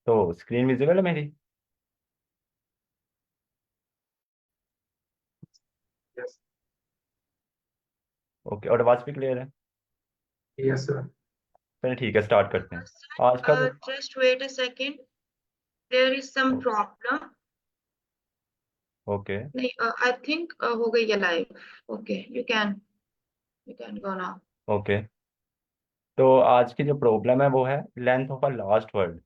तो screen visible है मेरी? Yes. ओके, और आवाज भी क्लियर है? Yes, sir. चलिए ठीक है, स्टार्ट करते हैं। आज का जो Just wait a second. There is some problem. Okay नहीं, I think हो गई है live. Okay, you can go now. Okay, तो आज की जो प्रॉब्लम है वो है length of a last word.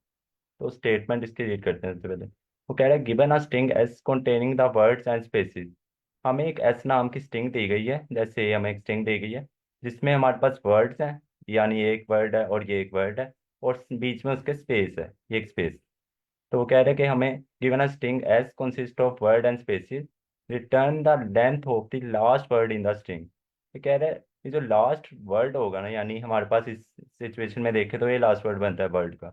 तो स्टेटमेंट इसकी रीड करते हैं सबसे पहले। वो कह रहा है given a string S containing the words and spaces. हमें एक एस नाम की स्ट्रिंग दी गई है, जैसे हमें एक स्ट्रिंग दी गई है जिसमें हमारे पास वर्ड्स हैं, यानी ये एक वर्ड है और ये एक वर्ड है, और बीच में उसके स्पेस है, ये एक स्पेस। तो वो कह रहे हैं कि हमें given a string S consist of word and spaces, return the length of the last word in the string. ये कह रहे हैं ये जो लास्ट वर्ड होगा ना, यानी हमारे पास इस सिचुएशन में देखें तो ये लास्ट वर्ड बनता है वर्ड का,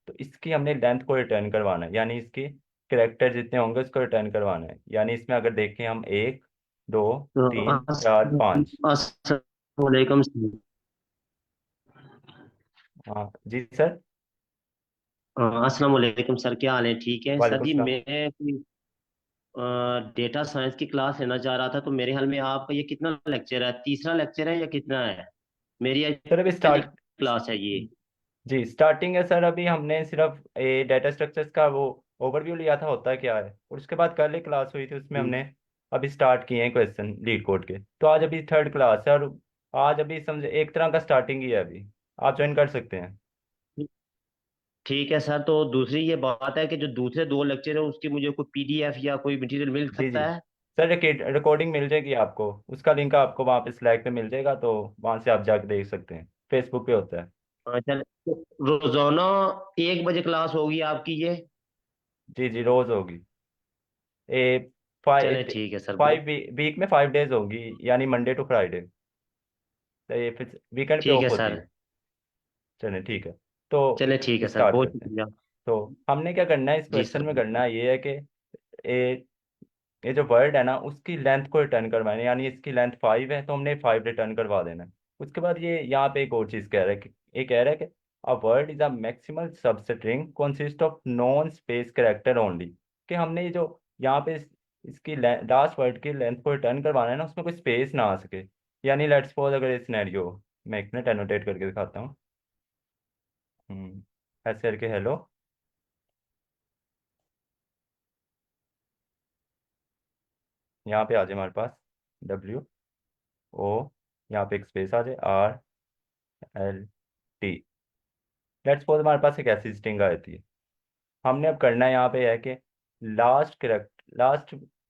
तो इसकी हमने लेंथ को रिटर्न करवाना है, यानी इसकी करेक्टर जितने होंगे उसको रिटर्न करवाना है। यानी इसमें अगर देखें हम एक, दो, तो तीन, चार, पाँच। अस्सलामुअलैकुम। हाँ जी सर। अस्सलामुअलैकुम सर, क्या हाल है? ठीक है सर वालेकुम जी। सलाम। मैं डेटा साइंस की क्लास लेना चाह रहा था, तो मेरे ख्याल में आपका ये कितना लेक्चर है? तीसरा लेक्चर है या कितना है? मेरी आज सर अभी पहली स्टार्ट, क्लास है ये। जी स्टार्टिंग है सर। अभी हमने सिर्फ ए डाटा स्ट्रक्चर्स का वो ओवरव्यू लिया था होता है क्या है, और उसके बाद कल एक क्लास हुई थी उसमें हम्म, हमने अभी स्टार्ट किए हैं क्वेश्चन लीड कोड के। तो आज अभी थर्ड क्लास है, और आज अभी समझे एक तरह का स्टार्टिंग ही है अभी। आप ज्वाइन कर सकते हैं। ठीक है सर। तो दूसरी ये बात है कि जो दूसरे दो लेक्चर है उसकी मुझे कोई पीडीएफ या कोई मटेरियल मिल जी जी सकता है? सर, रिकॉर्डिंग मिल जाएगी आपको, उसका लिंक आपको वहाँ पे स्लैक पे मिल जाएगा, तो वहाँ से आप जाके देख सकते हैं, फेसबुक पे होता है। चल, रोजाना 1 बजे क्लास होगी आपकी ये? जी जी, रोज होगी। ए चले फाइव ठीक है सर, बहुत। फाइव वीक में 5 डेज होगी, यानी मंडे टू फ्राइडे। तो ये फिर वीकेंड पे ठीक ऑफ है होती सर। है। चलिए ठीक है, तो चले ठीक है सर, स्टार्ट बहुत करते हैं। शुक्रिया। तो हमने क्या करना है इस जी क्वेश्चन सर। में, करना ये है कि ए, ये जो वर्ड है ना उसकी लेंथ को रिटर्न करवाना है, यानी इसकी लेंथ 5 है तो हमने 5 रिटर्न करवा देना है। उसके बाद ये यहाँ पे एक और चीज़ कह रहा है कि ये कह रहा है कि a word is a maximal सब string consist of non space character only. कि हमने ये जो यहाँ पे इसकी लास्ट वर्ड की लेंथ को रिटर्न करवाना है ना, उसमें कोई स्पेस ना आ सके। यानी लेट्स सपोज अगर ये सिनेरियो, मैं एक मिनट एनोटेट करके दिखाता हूँ। ऐसे करके हेलो, यहाँ पे आ जाए हमारे पास WO, यहाँ पे एक स्पेस आ जाए RLT। लेट्स सपोज हमारे पास एक ऐसी स्ट्रिंग आई थी। हमने अब करना है यहाँ पे है कि लास्ट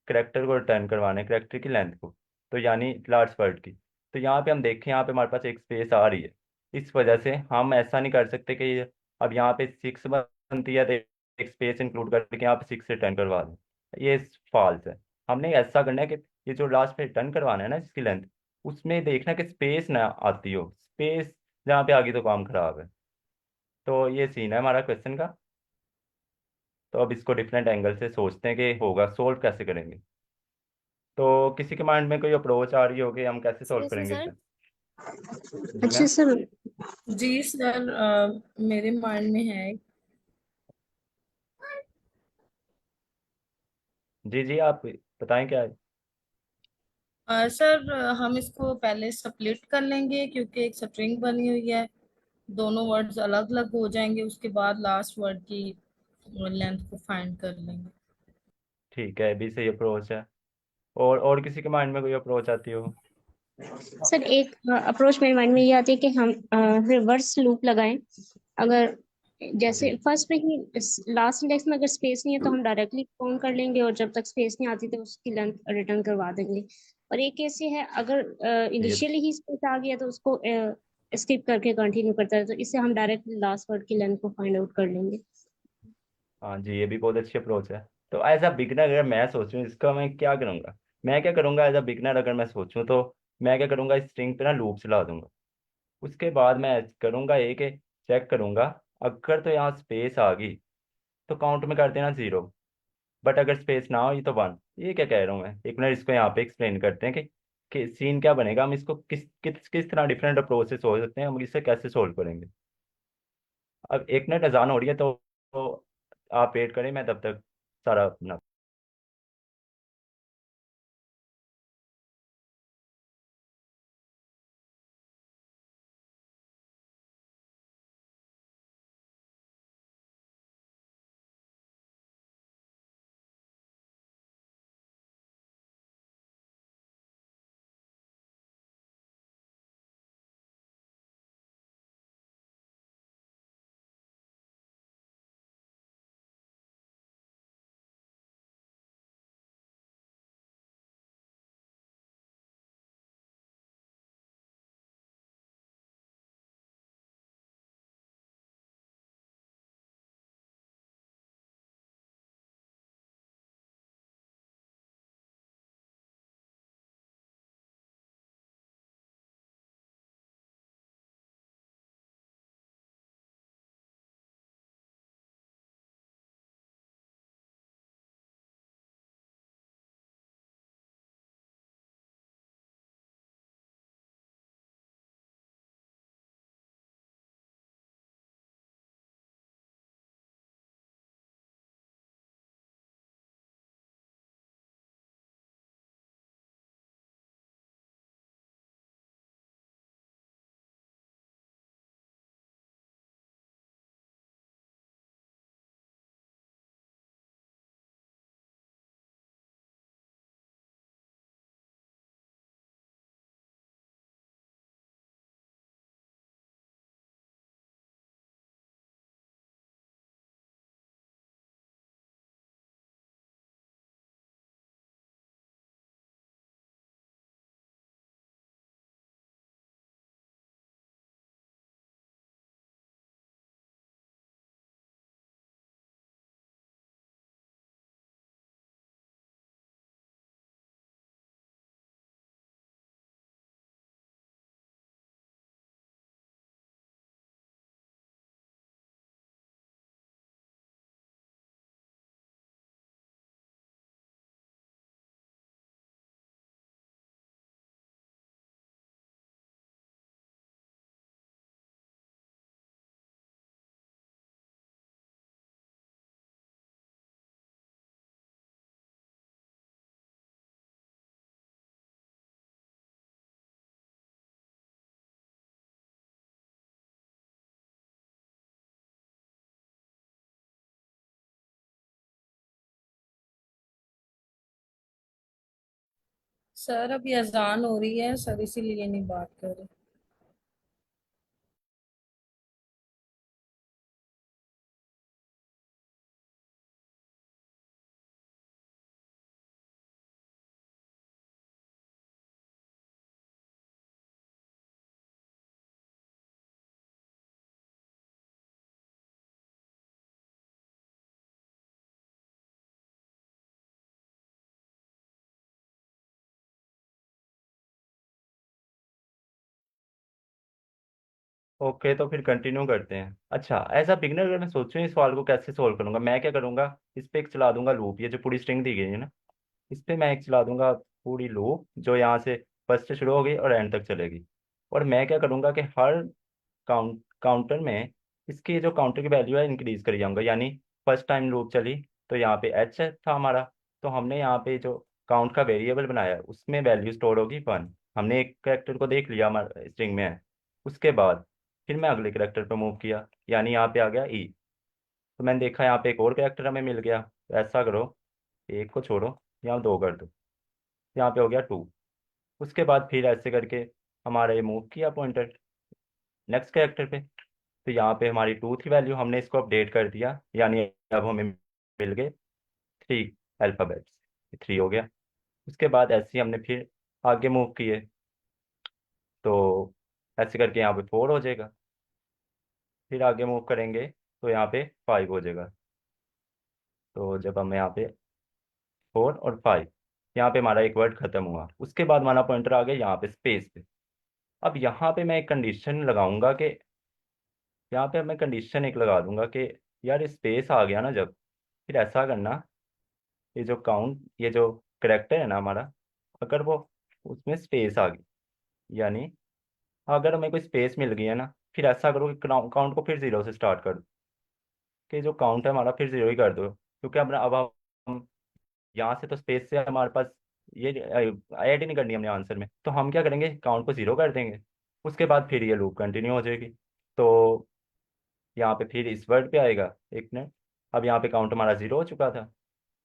करेक्टर को रिटर्न करवाना है, करेक्टर की लेंथ को, तो यानी लास्ट वर्ड की। तो यहाँ पे हम देखें, यहाँ पे हमारे पास एक स्पेस आ रही है। इस वजह से हम ऐसा नहीं कर सकते कि अब यहाँ पे 6 बनती है तो एक स्पेस इंक्लूड करके यहाँ पे 6 रिटर्न करवा दें। ये फॉल्स है। हमने ऐसा करना है कि ये जो लास्ट पे रिटर्न करवाना है ना जिसकी लेंथ, उसमें देखना कि स्पेस ना आती हो। स्पेस जहाँ पे आ गई तो काम खराब है। तो ये सीन है हमारा क्वेश्चन का। तो अब इसको डिफरेंट एंगल से सोचते हैं कि होगा सोल्व कैसे करेंगे। तो किसी के माइंड में कोई अप्रोच आ रही होगी, हम कैसे सोल्व कैसे करेंगे सर? इसे? जी अच्छा मैम। सर। जी सर, मेरे माइंड में है। जी जी, आप बताएं क्या है। सर, हम इसको पहले स्प्लिट कर लेंगे क्योंकि एक स्ट्रिंग बनी हुई है। दोनों वर्ड्स अलग अलग हो जाएंगे, उसके बाद लास्ट वर्ड की लेंथ को फाइंड कर लेंगे। ठीक है, भी सही अप्रोच है। और किसी के माइंड में कोई अप्रोच आती हो? सर एक अप्रोच मेरे माइंड में ये आती है कि हम रिवर्स लूप लगाएं। अगर जैसे जी फर्स्ट में ही लास्ट इंडेक्स में अगर स्पेस नहीं है तो हम डायरेक्टली काउंट कर लेंगे, और जब तक स्पेस नहीं आती तो उसकी लेंथ रिटर्न करवा देंगे। और एक केस ये है, अगर ये इनिशियली ही स्पेस आ गया तो उसको स्किप करके कंटिन्यू करता है, तो इससे हम डायरेक्ट लास्ट वर्ड की लेंथ को फाइंड आउट कर लेंगे। हाँ जी, ये भी बहुत अच्छी अप्रोच है। तो एज अ बिगनर अगर मैं सोचूं इसका, मैं क्या करूँगा? मैं क्या करूँगा एज अ बिगनर, अगर मैं सोचूं तो मैं क्या करूँगा, इस स्ट्रिंग पे ना लूप चला दूंगा। उसके बाद मैं करूँगा एक चेक करूँगा, अगर तो यहाँ स्पेस आ गई तो काउंट में कर देना 0, बट अगर स्पेस ना हुई तो 1। ये क्या कह रहा हूँ मैं, एक मिनट इसको यहाँ पे एक्सप्लेन करते हैं कि सीन क्या बनेगा, हम इसको किस किस किस तरह डिफरेंट अप्रोच से सोच सकते हैं, हम इसे कैसे सोल्व करेंगे। अब एक मिनट अजान हो रही है तो आप वेट करें, मैं तब तक सारा अपना सर अभी अजान हो रही है सर, इसीलिए नहीं बात कर रहे। ओके। तो फिर कंटिन्यू करते हैं। अच्छा, एज अ बिगनर अगर मैं सोचूं इस सवाल को कैसे सोल्व करूंगा, मैं क्या करूंगा, इस पे एक चला दूंगा लूप, ये जो पूरी स्ट्रिंग दी गई है ना, इस पे मैं एक चला दूंगा पूरी लूप, जो यहाँ से फर्स्ट से शुरू होगी और एंड तक चलेगी। और मैं क्या करूंगा कि हर काउंटर में इसकी जो काउंटर की वैल्यू है इंक्रीज करी जाऊंगा। यानी फर्स्ट टाइम लूप चली तो यहाँ पे एच था हमारा, तो हमने यहाँ पे जो काउंट का वेरिएबल बनाया है, उसमें वैल्यू स्टोर होगी 1। हमने एक करेक्टर को देख लिया हमारे स्ट्रिंग में है। उसके बाद फिर मैं अगले करेक्टर पर मूव किया, यानी यहाँ पे आ गया ई। तो मैंने देखा यहाँ पे एक और करेक्टर हमें मिल गया, तो ऐसा करो, एक को छोड़ो, यहाँ दो कर दो, यहाँ पे हो गया 2। उसके बाद फिर ऐसे करके हमारा ये मूव किया पॉइंटर नेक्स्ट कैरेक्टर पे, तो यहाँ पे हमारी 2 थी वैल्यू, हमने इसको अपडेट कर दिया, यानी अब हमें मिल गए 3 अल्फ़ाबेट्स, 3 हो गया। उसके बाद ऐसे ही हमने फिर आगे मूव किए, तो ऐसे करके यहाँ पे 4 हो जाएगा। फिर आगे मूव करेंगे तो यहाँ पे 5 हो जाएगा। तो जब हम यहाँ पे 4 और 5, यहाँ पे हमारा एक वर्ड खत्म हुआ, उसके बाद हमारा पॉइंटर आ गया यहाँ पे स्पेस पे। अब यहाँ पे मैं एक कंडीशन लगाऊंगा कि, यहाँ पे मैं कंडीशन एक लगा दूंगा कि यार स्पेस आ गया ना जब, फिर ऐसा करना, ये जो करेक्टर है ना हमारा, अगर वो उसमें स्पेस आ गई, यानी अगर हमें कोई स्पेस मिल गई है ना, फिर ऐसा करो कि काउंट को फिर 0 से स्टार्ट कर दो। कि जो काउंट है हमारा फिर जीरो ही कर दो, क्योंकि अब हम यहाँ से तो स्पेस से हमारे पास ये ऐड ही नहीं करनी हमने आंसर में, तो हम क्या करेंगे, काउंट को जीरो कर देंगे। उसके बाद फिर ये लूप कंटिन्यू हो जाएगी। तो यहाँ पे फिर इस वर्ड पे आएगा, एक मिनट, अब यहाँ पे काउंट हमारा जीरो हो चुका था,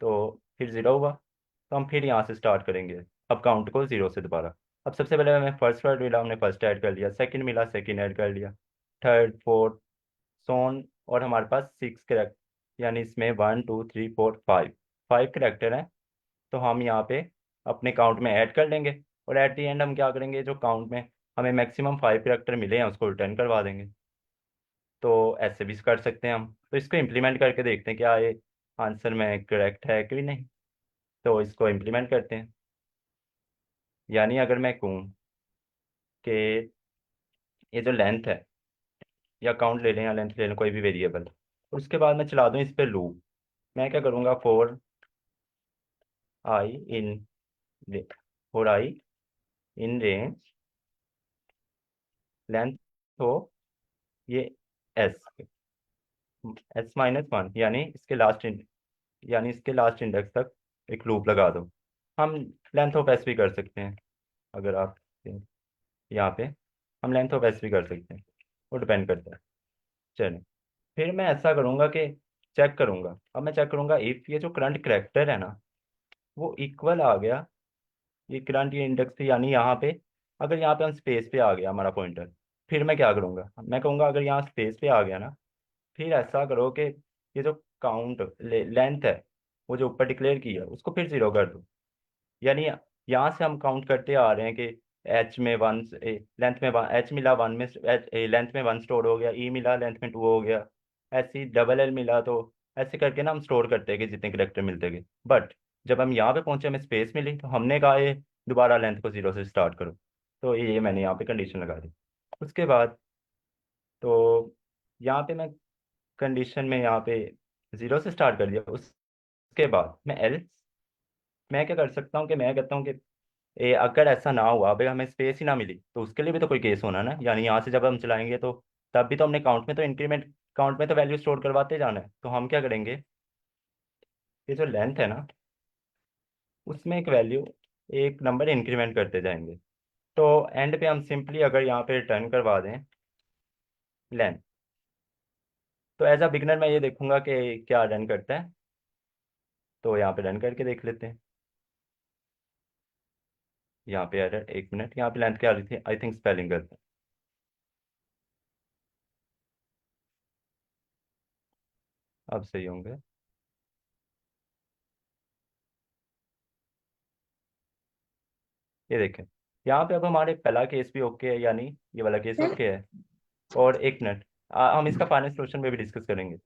तो फिर जीरो हुआ, तो हम फिर यहाँ से स्टार्ट करेंगे अब काउंट को जीरो से दोबारा। अब सबसे पहले हमें फर्स्ट वर्ड मिला, हमने फर्स्ट ऐड कर लिया, सेकंड मिला, सेकंड ऐड कर लिया, थर्ड, फोर्थ, सोन, और हमारे पास सिक्स करेक्ट, यानी इसमें 1 2 3 4 5 5 करेक्टर हैं। तो हम यहाँ पे अपने काउंट में ऐड कर लेंगे, और एट द एंड हम क्या करेंगे, जो काउंट में हमें मैक्सिमम 5 करेक्टर मिले हैं उसको रिटर्न करवा देंगे। तो ऐसे भी कर सकते हैं हम, तो इसको इम्प्लीमेंट करके देखते हैं क्या ये आंसर में करेक्ट है कि नहीं। तो इसको इम्प्लीमेंट करते हैं। यानी अगर मैं कहूँ कि ये जो लेंथ है, या काउंट ले लें या लेंथ ले लें, कोई भी वेरिएबल, उसके बाद मैं चला दूँ इस पर लूप। मैं क्या करूँगा, I in for I in range length हो ये एस एस -1, यानी इसके लास्ट इंडेक्स तक एक लूप लगा दो। हम लेंथ ऑफ एस भी कर सकते हैं, अगर आप यहाँ पे हम लेंथ ऑफ एस भी कर सकते हैं, वो डिपेंड करता है। चलिए, फिर मैं ऐसा करूँगा कि चेक करूँगा, अब मैं चेक करूँगा इफ़ ये जो करंट करेक्टर है ना वो इक्वल आ गया, ये करंट ये इंडेक्स थी, यानी यहाँ पे अगर यहाँ पे हम स्पेस पे आ गया हमारा पॉइंटर, फिर मैं क्या करूँगा, मैं कहूँगा अगर यहाँ स्पेस पे आ गया ना, फिर ऐसा करो कि ये जो काउंट लेंथ है वो जो ऊपर डिक्लेयर की है उसको फिर जीरो कर दो। यानी यहाँ से हम काउंट करते आ रहे हैं कि एच में वन, लेंथ में वन, एच मिला वन में, लेंथ में वन स्टोर हो गया, ई मिला लेंथ में टू हो गया, ऐसे ही डबल एल मिला, तो ऐसे करके ना हम स्टोर करते गए जितने करेक्टर मिलते गए। बट जब हम यहाँ पे पहुंचे हमें स्पेस मिली, तो हमने कहा ये दोबारा लेंथ को जीरो से स्टार्ट करो, तो ये मैंने यहाँ पे कंडीशन लगा दी। उसके बाद तो यहाँ पे मैं कंडीशन में यहाँ पे जीरो से स्टार्ट कर दिया। उसके बाद मैं क्या कर सकता हूँ कि मैं कहता हूँ कि अगर ऐसा ना हुआ, अगर हमें स्पेस ही ना मिली, तो उसके लिए भी तो कोई केस होना ना, यानी यहाँ से जब हम चलाएंगे तो तब भी तो हमने काउंट में तो वैल्यू स्टोर करवाते जाना है। तो हम क्या करेंगे, ये जो लेंथ है ना उसमें एक नंबर इंक्रीमेंट करते जाएंगे। तो एंड पे हम सिंपली अगर यहाँ पे रिटर्न करवा दें लेंथ, तो एज अ बिगनर मैं ये देखूंगा कि क्या रन करता है। तो यहाँ पे रन करके देख लेते हैं। यहाँ पे एरर, एक मिनट, यहाँ पे लेंथ क्या आ रही थी, आई थिंक स्पेलिंग गलत है। अब सही होंगे। ये देखें, यहाँ पे अब हमारे पहला केस भी ओके है, यानी ये वाला केस ओके है। और एक मिनट, हम इसका फाइनल सोल्यूशन में भी डिस्कस करेंगे।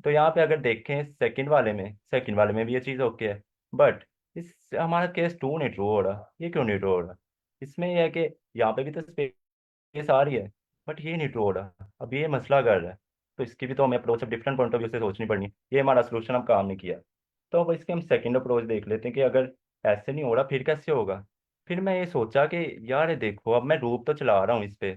तो यहाँ पे अगर देखें सेकंड वाले में भी ये चीज़ ओके है, बट इस हमारा केस टू नहीं ट्रू हो रहा। ये क्यों नहीं ट्रू हो रहा, इसमें यह है कि यहाँ पे भी तो स्पेस आ रही है, बट ये नहीं ट्रू हो रहा। अब ये मसला कर रहा है, तो इसकी भी तो हमें approach different point of view से सोचनी पड़नी। ये हमारा सोल्यूशन हम काम नहीं किया। तो अब इसके हम सेकंड अप्रोच देख लेते हैं कि अगर ऐसे नहीं हो रहा फिर कैसे होगा। फिर मैं ये सोचा कि यार ये देखो, अब मैं लूप तो चला रहा हूँ इस पे,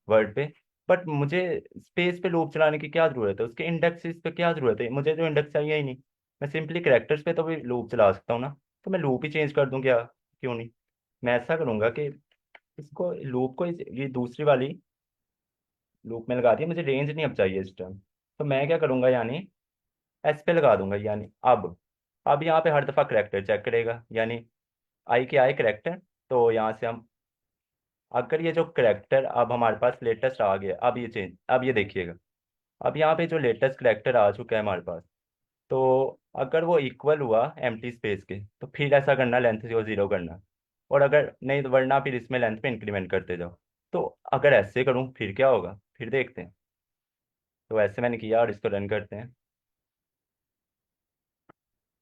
वर्ड पे, बट मुझे स्पेस पे लूप चलाने की क्या जरूरत है, उसके इंडेक्सेस पे क्या जरूरत है, मुझे जो इंडेक्स चाहिए ही नहीं। मैं सिंपली कैरेक्टर्स पे तो भी लूप चला सकता हूँ ना, तो मैं लूप ही चेंज कर दूँ क्या, क्यों नहीं। मैं ऐसा करूँगा कि इसको लूप को ये दूसरी वाली लूप में लगा दिया, मुझे रेंज नहीं अब चाहिए इस टाइम। तो मैं क्या करूँगा, यानी एस पे लगा दूंगा, यानी अब यहाँ पे हर दफ़ा करेक्टर चेक करेगा, यानी आई के आए करेक्टर। तो यहाँ से हम, अगर ये जो करेक्टर अब हमारे पास लेटेस्ट आ गया, अब ये देखिएगा, अब यहाँ पे जो लेटेस्ट करेक्टर आ चुका है हमारे पास, तो अगर वो इक्वल हुआ एम्प्टी स्पेस के, तो फिर ऐसा करना लेंथ को जीरो करना, और अगर नहीं तो वरना फिर इसमें लेंथ पे इंक्रीमेंट करते जाओ। तो अगर ऐसे करूँ फिर क्या होगा, फिर देखते हैं। तो ऐसे मैंने किया और इसको रन करते हैं,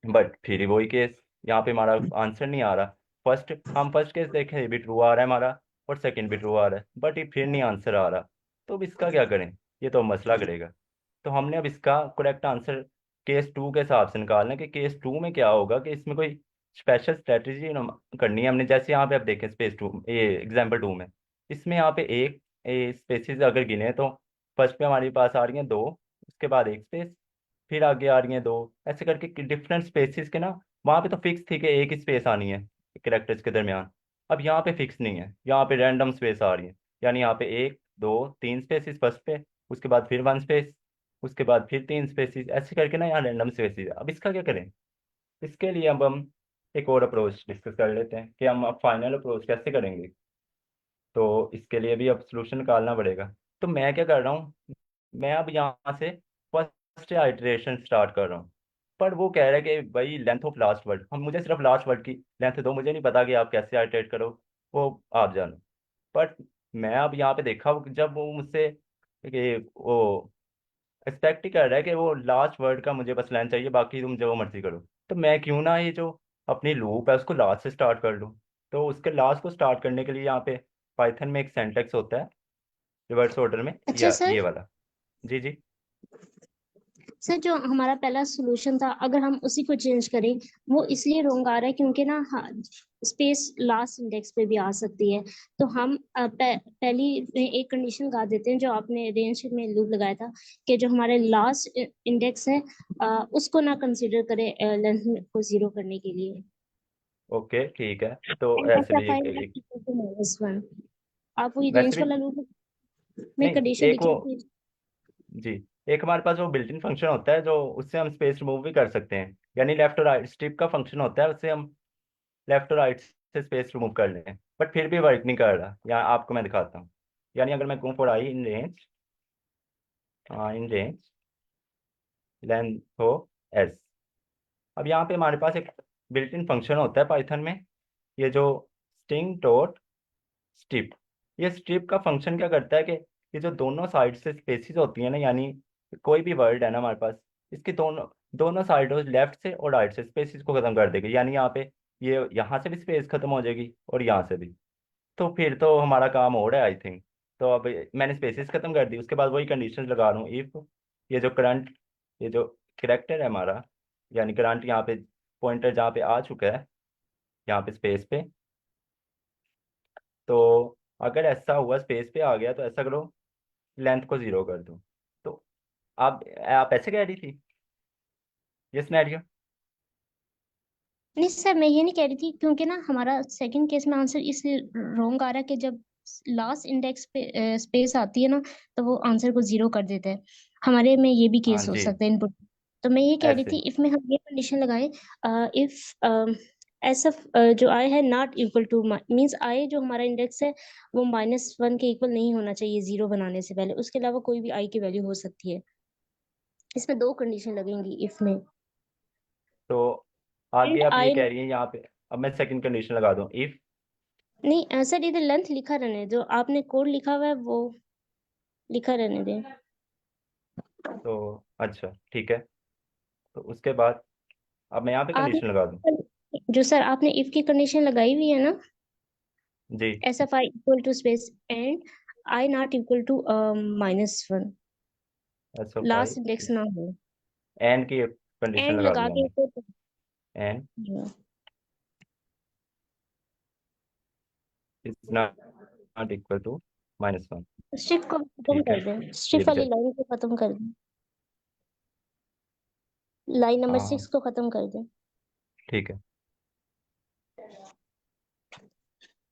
बट फिर वही केस, यहाँ पे हमारा आंसर नहीं आ रहा। हम फर्स्ट केस देखें, ये भी ट्रू आ रहा है हमारा, और सेकंड भी ट्रू आ रहा है, बट ये फिर नहीं आंसर आ रहा। तो अब इसका क्या करें, ये तो मसला करेगा। तो हमने अब इसका करेक्ट आंसर केस टू के हिसाब से निकालना है कि केस टू में क्या होगा, कि इसमें कोई स्पेशल स्ट्रेटजी करनी है हमने। जैसे यहाँ पे आप देखें स्पेस टू, ये एग्जाम्पल टू में, इसमें यहाँ पे एक स्पेसिस अगर गिने तो फर्स्ट पे हमारे पास आ रही हैं दो, उसके बाद एक स्पेस, फिर आगे आ रही हैं 2, ऐसे करके डिफरेंट स्पेसिस के ना। वहां पे तो फिक्स थी कि एक ही स्पेस आनी है कैरेक्टर्स के दरमियान। अब यहाँ पे फिक्स नहीं है, यहाँ पे रैंडम स्पेस आ रही है। यानी यहाँ पे 1 2 3 स्पेसिस फर्स्ट पे, उसके बाद फिर 1 स्पेस, उसके बाद फिर 3 स्पेसिस, ऐसे करके ना यहाँ रैंडम स्पेसिस। अब इसका क्या करें? इसके लिए अब हम एक और अप्रोच डिस्कस कर लेते हैं कि हम अब फाइनल अप्रोच कैसे करेंगे। तो इसके लिए भी अब सोल्यूशन निकालना पड़ेगा। तो मैं क्या कर रहा हूँ, मैं अब यहाँ से फर्स्ट आइटरेशन स्टार्ट कर रहा हूँ। पर वो कह रहा है कि भाई लेंथ ऑफ लास्ट वर्ड, हम मुझे सिर्फ लास्ट वर्ड की लेंथ दो, मुझे नहीं पता कि आप कैसे आइटरेट करो, वो आप जानो। बट मैं अब यहाँ पे देखा जब वो मुझसे कि वो एक्सपेक्ट ही कर रहा है कि वो लास्ट वर्ड का मुझे बस लेंथ चाहिए, बाकी तुम जो मर्जी करो। तो मैं क्यों ना ये जो अपनी लूप है उसको लास्ट से स्टार्ट कर लूँ। तो उसके लास्ट को स्टार्ट करने के लिए यहाँ पे पाइथन में एक सिंटैक्स होता है रिवर्स ऑर्डर में, अच्छा या ये सर, वाला। जी जी। सर जो हमारा पहला सॉल्यूशन था अगर हम उसी को चेंज करें, वो इसलिए रॉन्ग आ रहा है क्योंकि ना स्पेस लास्ट इंडेक्स पे भी आ सकती है। तो हम पहली एक कंडीशन लगा देते हैं जो आपने रेंज में लूप लगाया था, कि जो हमारे लास्ट इंडेक्स है उसको ना कंसीडर करें लेंथ को जीरो करने के लिए। ओके ठीक है, तो एंड ऐसे ऐसा भी फाइल -1 आप वही वैसे रेंज भी वाला लूप में नहीं, कंडीशन एक वो, लिखी। जी, एक हमारे पास वो बिल्ट इन फंक्शन होता है जो उससे हम स्पेस रिमूव भी कर सकते हैं। यानी लेफ्ट और राइट स्ट्रिप का फंक्शन होता है, उससे हम लेफ्ट और राइट से स्पेस रिमूव कर लें। बट फिर भी वर्क नहीं कर रहा, यहाँ आपको मैं दिखाता हूँ। यानी अगर मैं कहूँ for I in range length हो एस। अब यहाँ पे हमारे पास एक बिल्ट इन फंक्शन होता है पाइथन में, ये जो स्टिंग डॉट स्ट्रिप। ये स्ट्रिप का फंक्शन क्या करता है कि ये जो दोनों साइड से स्पेसिस होती है ना, यानी कोई भी वर्ड है ना हमारे पास, इसकी दोनों दोनों साइडों लेफ्ट से और राइट से स्पेसिस को खत्म कर देगी। यानी यहाँ पे ये यहाँ से भी स्पेस खत्म हो जाएगी और यहाँ से भी। तो फिर तो हमारा काम हो रहा है आई थिंक। तो अब मैंने स्पेसिस खत्म कर दी, उसके बाद वही कंडीशन लगा रहा हूँ इफ ये जो करंट, ये जो करेक्टर है हमारा, यानी करंट यहाँ पे पॉइंटर जहाँ पे आ चुका है यहाँ पे स्पेस पे, तो अगर ऐसा हुआ स्पेस पे आ गया तो ऐसा करो लेंथ को 0 कर दो। तो आप ऐसे कह रही थी ये सिनेरियो? नहीं सर, मैं ये नहीं कह रही थी, क्योंकि ना हमारा सेकंड केस में आंसर इसलिए रॉन्ग आ रहा है कि जब लास्ट इंडेक्स पे स्पेस आती है ना, तो वो आंसर को जीरो कर देता है। हमारे में ये भी हाँ केस हो जी, सकता है इनपुट। तो मैं ये कह रही ऐसे। थी इफ में हम ये कंडीशन लगाए, इफ ऐसा जो आई है not equal to means i जो हमारा इंडेक्स है वो -1 के इक्वल नहीं होना चाहिए जीरो बनाने से पहले, उसके अलावा कोई भी आई की वैल्यू हो सकती है। इसमें दो कंडीशन लगेंगी इफ में। तो आगे एंड आप ये आई, कह रही हैं यहाँ पे, अब मैं सेकंड कंडीशन लगा दूं इफ। नहीं सर इधर लेंथ लिखा रहने दो, जो आपने कोड लिखा हुआ है वो लिखा रहने दें। तो अच्छा ठीक है, तो उसके बाद अब मैं यहाँ पे कंडीशन लगा दूं। आपने जो सर आपने इफ की कंडीशन लगाई हुई है ना, जी, SF I equal to space and I not equal to -1, s of I last index ना हो, एन की कंडीशन एंड लगा लगा दी के मैंने। N is not equal to -1। Strip को खत्म ठीक है, कर दें, ये स्ट्रिप भी वाली चल। लाइन को खत्म कर दें, लाइन नंबर हाँ 6 को खत्म कर दें। ठीक है।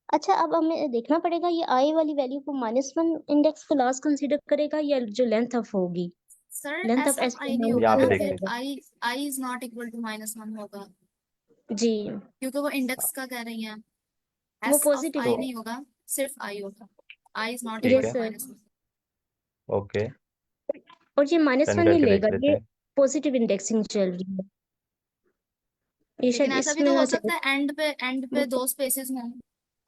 अच्छा, अब हमें देखना पड़ेगा ये आई वाली वैल्यू को -1 इंडेक्स को लास्ट कंसीडर करेगा या जो लेंथ ऑफ होगी, sir length of S of S I नहीं यहाँ पे होगा, देखते फिर हैं। I is not equal to -1 होगा, जी, क्योंकि वो इंडेक्स का कह रही हैं। वो एस ऑफ पॉजिटिव आई तो नहीं होगा, सिर्फ आई होगा। आई इज नॉट ठीक इक्वल यस है, टू सर। -1। ओके, और ये रन -1 नहीं करके देख लेगा, लेते ये हैं। पॉजिटिव इंडेक्सिंग चल रही है, ये लेकिन शायद ऐसा भी इसमें तो हो ना चले। सकता है एंड पे 2 स्पेसेस हों,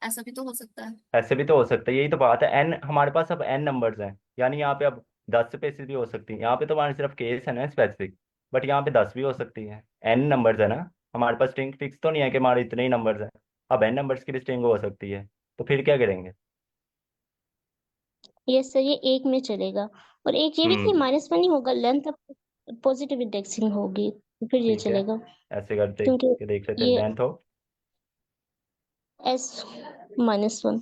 ऐसा भी तो हो सकता है। ऐसे भी तो हो सकता है, यही तो बात है। एन हमारे पास अब एन नंबर्स हैं, यानी यहाँ पे अब 10 स्पेसिस भी हो सकती हैं। यहाँ पे तो हमारे सिर्फ केस है ना स्पेसिफिक, बट यहाँ पे 10 भी हो सकती है। एन नंबर्स है ना, हमारे पास स्ट्रिंग फिक्स तो नहीं है कि हमारे इतने ही नंबर्स हैं। अब एन नंबर्स की भी स्ट्रिंग हो सकती है, तो फिर क्या करेंगे? यस सर, ये एक में चलेगा। और एक ये भी थी हम्म, -1 ही होगा, लेंथ ऑफ पॉजिटिव इंडेक्सिंग होगी तो फिर ये ठीक है, चलेगा, ऐसे करते क्योंकि कि देख लेते हैं ये लेंथ हो। s -1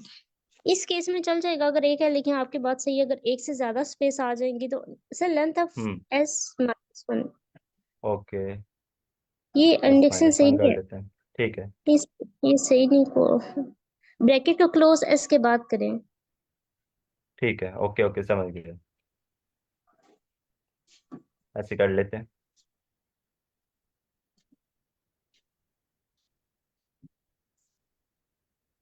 इस केस में चल जाएगा अगर एक है, लेकिन आपकी बात सही है, अगर एक से ज्यादा स्पेस आ जाएंगी तो sir length of hmm, s -1 okay, ये एस इंडेक्शन माइनस सही वन नहीं कर है। लेते हैं। ठीक है, इस ये सही नहीं को ब्रैकेट को क्लोज एस के बाद करें। ठीक है, ओके ओके, समझ गए। ऐसे कर लेते हैं।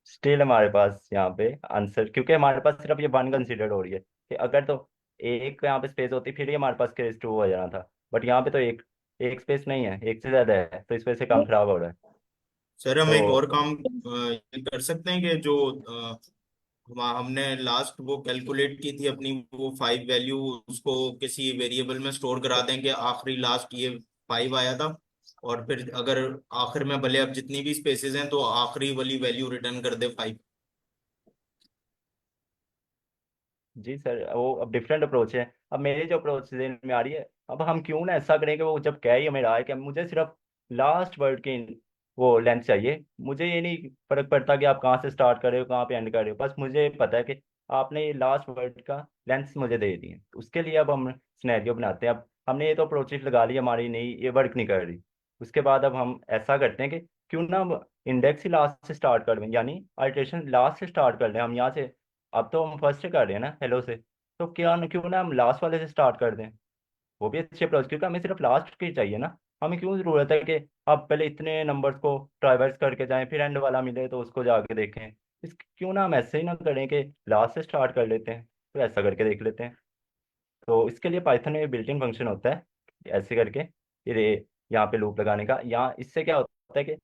स्टिल हमारे पास यहाँ पे आंसर, क्योंकि हमारे पास सिर्फ ये वन कंसिडर हो रही है कि अगर तो एक यहाँ पे स्पेस होती फिर ये हमारे पास केस टू हो जाना था, बट यहाँ पे तो एक एक स्पेस नहीं है, एक से ज्यादा है, तो इस वजह से काम खराब हो रहा है। सर हम एक और तो काम ये कर सकते हैं कि जो हमने लास्ट वो कैलकुलेट की थी अपनी वो 5 वैल्यू, उसको किसी वेरिएबल में स्टोर करा दें कि आखिरी लास्ट ये 5 आया था, और फिर अगर आखिर में भले अब जितनी भी स्पेसेस हैं तो आखिरी वाली वैल्यू रिटर्न कर दे 5। जी सर, वो अब डिफरेंट अप्रोच है। अब मेरी जो अप्रोच में आ रही है, अब हम क्यों ना ऐसा करें कि वो जब कह ही हमें रहा है कि मुझे सिर्फ लास्ट वर्ड की वो लेंथ चाहिए, मुझे ये नहीं फर्क पड़ता कि आप कहाँ से स्टार्ट कर रहे हो कहाँ पे एंड कर रहे हो, बस मुझे पता है कि आपने ये लास्ट वर्ड का लेंथ मुझे दे दी है। उसके लिए अब हम सिनेरियो बनाते हैं। अब हमने ये तो अप्रोचेस लगा ली, हमारी नहीं ये वर्क नहीं कर रही। उसके बाद अब हम ऐसा करते हैं कि क्यों ना हम इंडेक्स ही लास्ट से स्टार्ट कर दें, यानी अल्ट्रेशन लास्ट से स्टार्ट कर लें हम यहाँ से। अब तो हम फर्स्ट से कर रहे हैं ना हेलो से, तो क्या क्यों ना हम लास्ट वाले से स्टार्ट कर दें। वो भी अच्छी अप्रोच, क्योंकि हमें सिर्फ लास्ट की चाहिए ना। हमें क्यों जरूरत है कि आप पहले इतने नंबर्स को ट्राइवर्स करके जाएं फिर एंड वाला मिले तो उसको जाके देखें। इस क्यों ना हम ऐसे ही ना करें कि लास्ट से स्टार्ट कर लेते हैं, तो ऐसा करके देख लेते हैं। तो इसके लिए पाइथन में बिल्ट इन फंक्शन होता है ऐसे करके, ये यहाँ पे लूप लगाने का। यहाँ इससे क्या होता है कि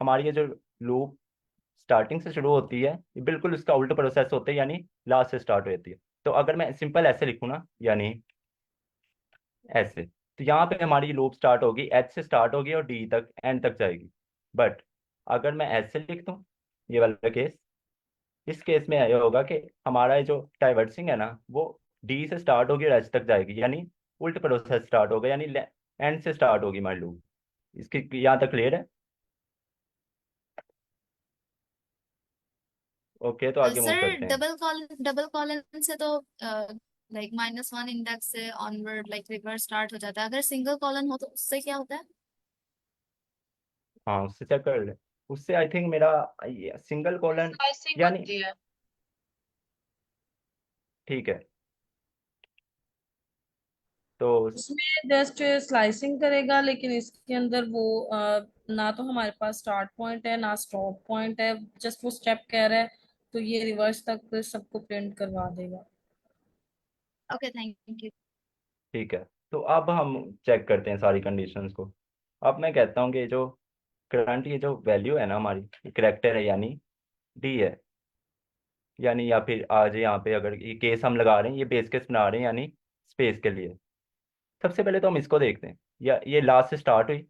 हमारी ये जो लूप स्टार्टिंग से शुरू होती है ये बिल्कुल उसका उल्टा प्रोसेस होता है, यानी लास्ट से स्टार्ट होती है। तो अगर मैं सिंपल ऐसे लिखूँ ना, यानी ऐसे, तो यहाँ पे हमारी लूप स्टार्ट होगी, एच से स्टार्ट होगी और डी तक एंड तक जाएगी। बट अगर मैं ऐसे लिख दूँ, ये वाला केस, इस केस में यह होगा कि हमारा ये जो डाइवर्सिंग है ना वो डी से स्टार्ट होगी और एच तक जाएगी, यानी उल्ट प्रोसेस स्टार्ट होगा, यानी एंड से स्टार्ट होगी हमारी लूप। इसकी यहाँ तक क्लियर है? ओके, तो आगे मूव सर करते हैं। डबल कॉलन से तो लाइक -1 इंडेक्स से ऑनवर्ड लाइक रिवर्स स्टार्ट हो जाता है। अगर सिंगल कॉलन हो तो उससे क्या होता है? हाँ, उससे चेक कर ले। उससे आई थिंक मेरा सिंगल कॉलन, स्लाइसिंग यानी होती है। ठीक है। तो इसमें जस्ट स्लाइसिंग करेगा, लेकिन इसके अंदर वो ना तो हमारे पास स्टार्ट पॉइंट है ना स्टॉप पॉइंट है, जस्ट वो स्टेप कह रहा है, तो ये रिवर्स तक सबको प्रिंट करवा देगा। Okay, thank you. ठीक है, तो अब हम चेक करते हैं सारी कंडीशंस को। अब मैं कहता हूँ कि जो करंट ये जो वैल्यू है ना हमारी करेक्टर है, यानी डी है, यानी या फिर आज यहाँ पे अगर ये केस हम लगा रहे हैं, ये बेस केस बना रहे हैं यानी स्पेस के लिए। सबसे पहले तो हम इसको देखते हैं, या ये लास्ट से स्टार्ट हुई,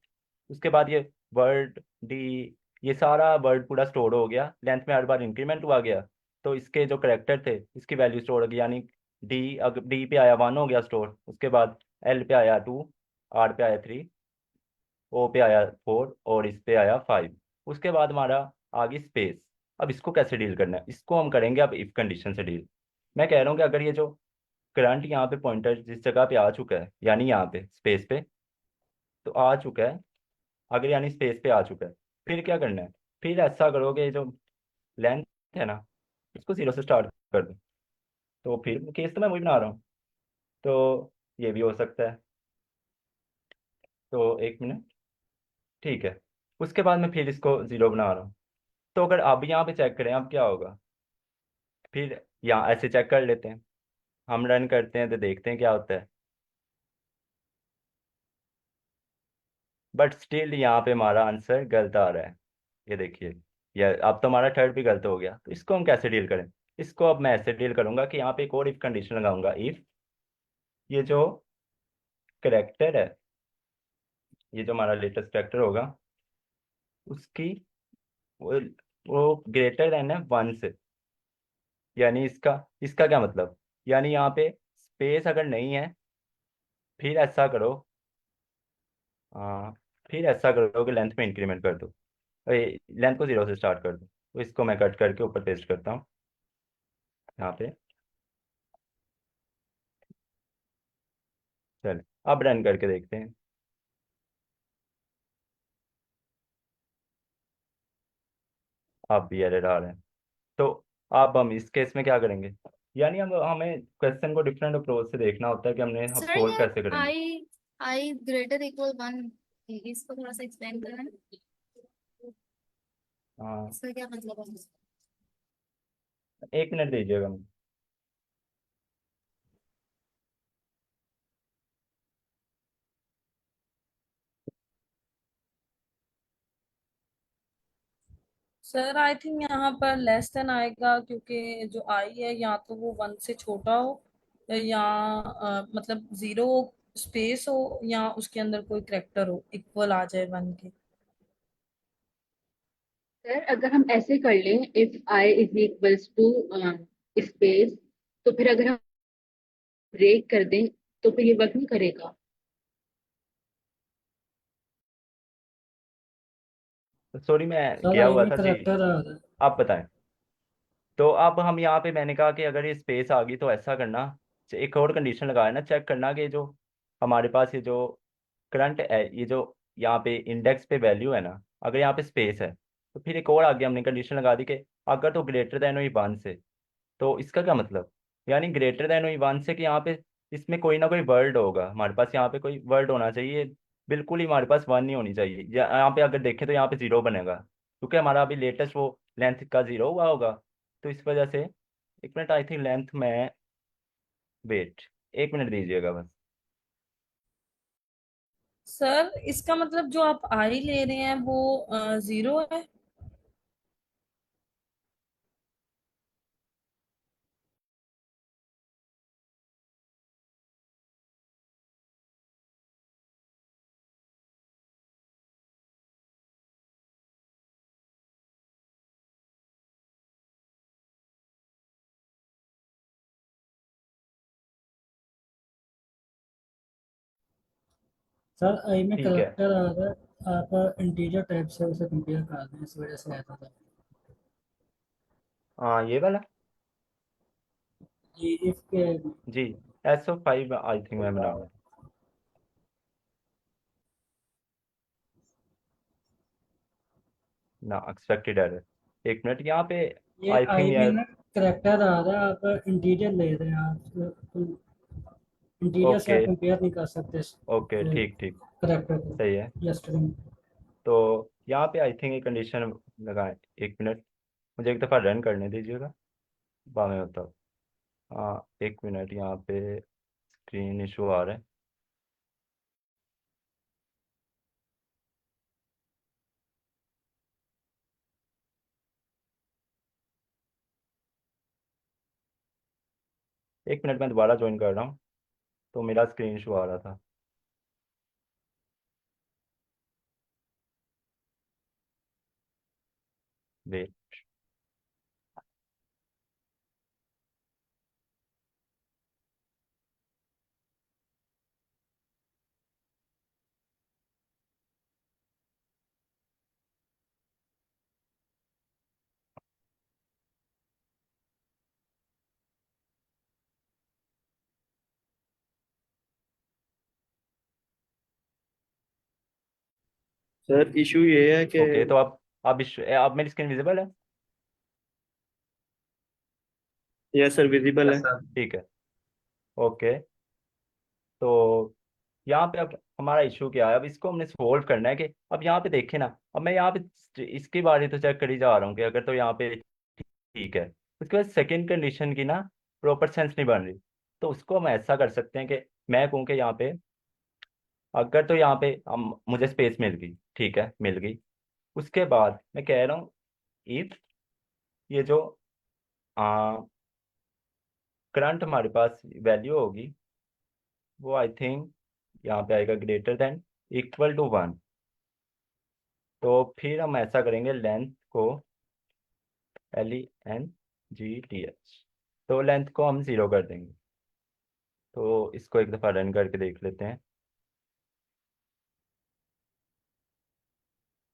उसके बाद ये वर्ड डी, ये सारा वर्ड पूरा स्टोर हो गया, लेंथ में हर बार इंक्रीमेंट हुआ गया, तो इसके जो करेक्टर थे इसकी वैल्यू स्टोर होगी, यानी डी, अगर डी पे आया 1 हो गया स्टोर, उसके बाद एल पे आया 2, आर पे आया 3, ओ पे आया 4 और इस पे आया 5। उसके बाद हमारा आ गई स्पेस। अब इसको कैसे डील करना है, इसको हम करेंगे अब इफ कंडीशन से डील। मैं कह रहा हूँ कि अगर ये जो करंट यहाँ पे पॉइंटर जिस जगह पे आ चुका है, यानी यहाँ पे स्पेस पे तो आ चुका है, अगर यानी स्पेस पे आ चुका है, फिर क्या करना है? फिर ऐसा करोगे, ये जो लेंथ है ना इसको 0 से स्टार्ट कर दो। तो फिर केस तो मैं वही बना रहा हूँ, तो ये भी हो सकता है। तो एक मिनट, ठीक है। उसके बाद मैं फिर इसको 0 बना रहा हूँ। तो अगर अब यहाँ पे चेक करें अब क्या होगा, फिर यहाँ ऐसे चेक कर लेते हैं, हम रन करते हैं तो देखते हैं क्या होता है। बट स्टिल यहाँ पे हमारा आंसर गलत आ रहा है, ये देखिए। ये अब तो हमारा थर्ड भी गलत हो गया, तो इसको हम कैसे डील करें? इसको अब मैं ऐसे डील करूंगा कि यहाँ पे एक और इफ कंडीशन लगाऊंगा। इफ ये जो करेक्टर है, ये जो हमारा लेटेस्ट करेक्टर होगा उसकी वो वो ग्रेटर देन है 1 से, यानी इसका इसका क्या मतलब, यानी यहाँ पे स्पेस अगर नहीं है, फिर ऐसा करो, हाँ, फिर ऐसा करो कि लेंथ में इंक्रीमेंट कर दो, लेंथ को 0 से स्टार्ट कर दो। तो इसको मैं कट करके ऊपर पेस्ट करता हूँ यहाँ पे। चल, अब रन करके देखते हैं। अब भी एरर आ रहे हैं। तो अब हम इस केस में क्या करेंगे, यानी हम हमें क्वेश्चन को डिफरेंट अप्रोच से देखना होता है कि हमने हम सर सोल्व ये कैसे करेंगे। आई ग्रेटर इक्वल 1, इसको थोड़ा सा एक्सप्लेन करें, हाँ, इसका क्या मतलब है? 1 मिनट दीजिएगा मुझे। सर आई थिंक यहाँ पर लेस देन आएगा, क्योंकि जो आई है या तो वो 1 से छोटा हो, या मतलब 0 स्पेस हो, या उसके अंदर कोई करेक्टर हो इक्वल आ जाए 1 के। सर अगर हम ऐसे कर लें, if i is equals to space, तो फिर अगर हम ब्रेक कर दें तो फिर ये वर्क नहीं करेगा। सॉरी, मैं सर गया आई हुआ में था जी, करेक्टर आ रहा है। आप बताएं। तो अब हम यहाँ पे मैंने कहा कि अगर ये स्पेस आ गई तो ऐसा करना, एक और कंडीशन लगाया ना, चेक करना कि जो हमारे पास ये जो करंट है, ये जो यहाँ पे इंडेक्स पे वैल्यू है ना, अगर यहाँ पे स्पेस है तो फिर एक और आगे हमने कंडीशन लगा दी कि अगर तो ग्रेटर देन हुई 1 से। तो इसका क्या मतलब, यानी ग्रेटर देन हुई 1 से कि यहाँ पे इसमें कोई ना कोई वर्ड होगा, हमारे पास यहाँ पे कोई वर्ड होना चाहिए, बिल्कुल ही हमारे पास 1 नहीं होनी चाहिए। यहाँ पे अगर देखें तो यहाँ पे 0 बनेगा, क्योंकि हमारा अभी लेटेस्ट वो लेंथ का 0 हुआ होगा। तो इस वजह से 1 मिनट, आई थिंक लेंथ में, वेट 1 मिनट दीजिएगा बस। सर इसका मतलब जो आप आई ले रहे हैं वो 0 है। सर आई में ठीक है। करेक्टर आ रहा है, आप इंटीजर टाइप से उसे कंपेयर कर दें, इस वजह से ऐसा था। हाँ, ये वाला। जी इफ के जी, SO5 आई थिंक मैं बना रहा हूँ ना, एक्सपेक्टेड एरर। 1 मिनट यहाँ पे, ये आई आई थिंक में यार। ना करेक्टर आ रहा है, आप इंटीजर ले रहे हैं, आप इंटीजर से ओके, आप कंपेयर नहीं कर सकते ओके, ठीक ठीक, करेक्टर को सही है। या स्ट्रिंग। तो यहाँ पे आई थिंक एक कंडीशन लगाएं। 1 मिनट, मुझे एक दफ़ा रन करने दीजिएगा, बाद में होता। हाँ, 1 मिनट, यहाँ पे स्क्रीन इशू आ रहा है। एक मिनट, मैं दोबारा ज्वाइन कर रहा हूँ, तो मेरा स्क्रीन इशू आ रहा था। वेट। सर इशू ये है कि ओके, तो अब मेरी स्क्रीन विजिबल है। यस सर विजिबल यस है। सर। ठीक है। ओके, तो यहाँ पे अब हमारा इशू क्या है, अब इसको हमने सोल्व करना है कि अब यहाँ पे देखें ना, अब मैं यहाँ पे इसकी बारी तो चेक कर ही जा रहा हूँ कि अगर तो यहाँ पे ठीक है, उसके बाद सेकंड कंडीशन की ना प्रॉपर सेंस नहीं बन रही। तो उसको हम ऐसा कर सकते हैं कि मैं कहूँ कि यहाँ पे अगर तो यहाँ पे हम मुझे स्पेस मिल गई, ठीक है, मिल गई। उसके बाद मैं कह रहा हूँ इफ ये जो करंट हमारे पास वैल्यू होगी, वो आई थिंक यहाँ पे आएगा ग्रेटर देन इक्वल टू 1। तो फिर हम ऐसा करेंगे, लेंथ को LENGTH, तो लेंथ को हम 0 कर देंगे। तो इसको एक दफ़ा रन करके देख लेते हैं।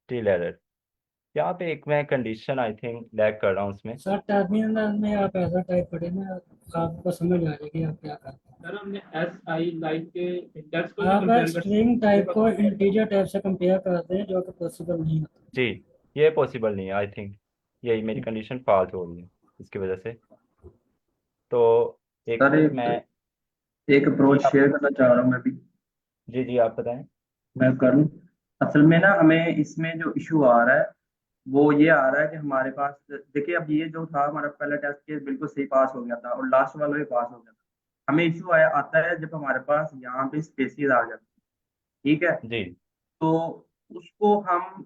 Still error. यहाँ पे एक मैं कंडीशन आई थिंक लैग कर रहा हूँ उसमें। सर टर्मिनल में आप ऐसा टाइप करें ना, आपको समझ आ जाएगी आप क्या करते हैं। सर हमने एस आई लाइक के इंडेक्स को भी आप कंपेयर कर स्ट्रिंग टाइप को इंटीजर टाइप से कंपेयर करते हैं, जो कि पॉसिबल नहीं होता। जी, ये पॉसिबल नहीं है आई थिंक, यही मेरी कंडीशन फॉल्स हो रही है इसकी वजह से। तो एक सर मिनट मैं एक जी अप्रोच आप शेयर करना चाह रहा हूँ मैं भी। जी आप बताएं। मैं करूँ? असल में ना हमें इसमें जो इशू आ रहा है वो ये आ रहा है कि हमारे पास, देखिए अब ये जो था हमारा पहला टेस्ट केस बिल्कुल सही पास हो गया था और लास्ट वाला भी पास हो गया था। हमें इशू आया आता है जब हमारे पास यहाँ पे स्पेसिस आ जाते हैं, ठीक है? जी तो उसको हम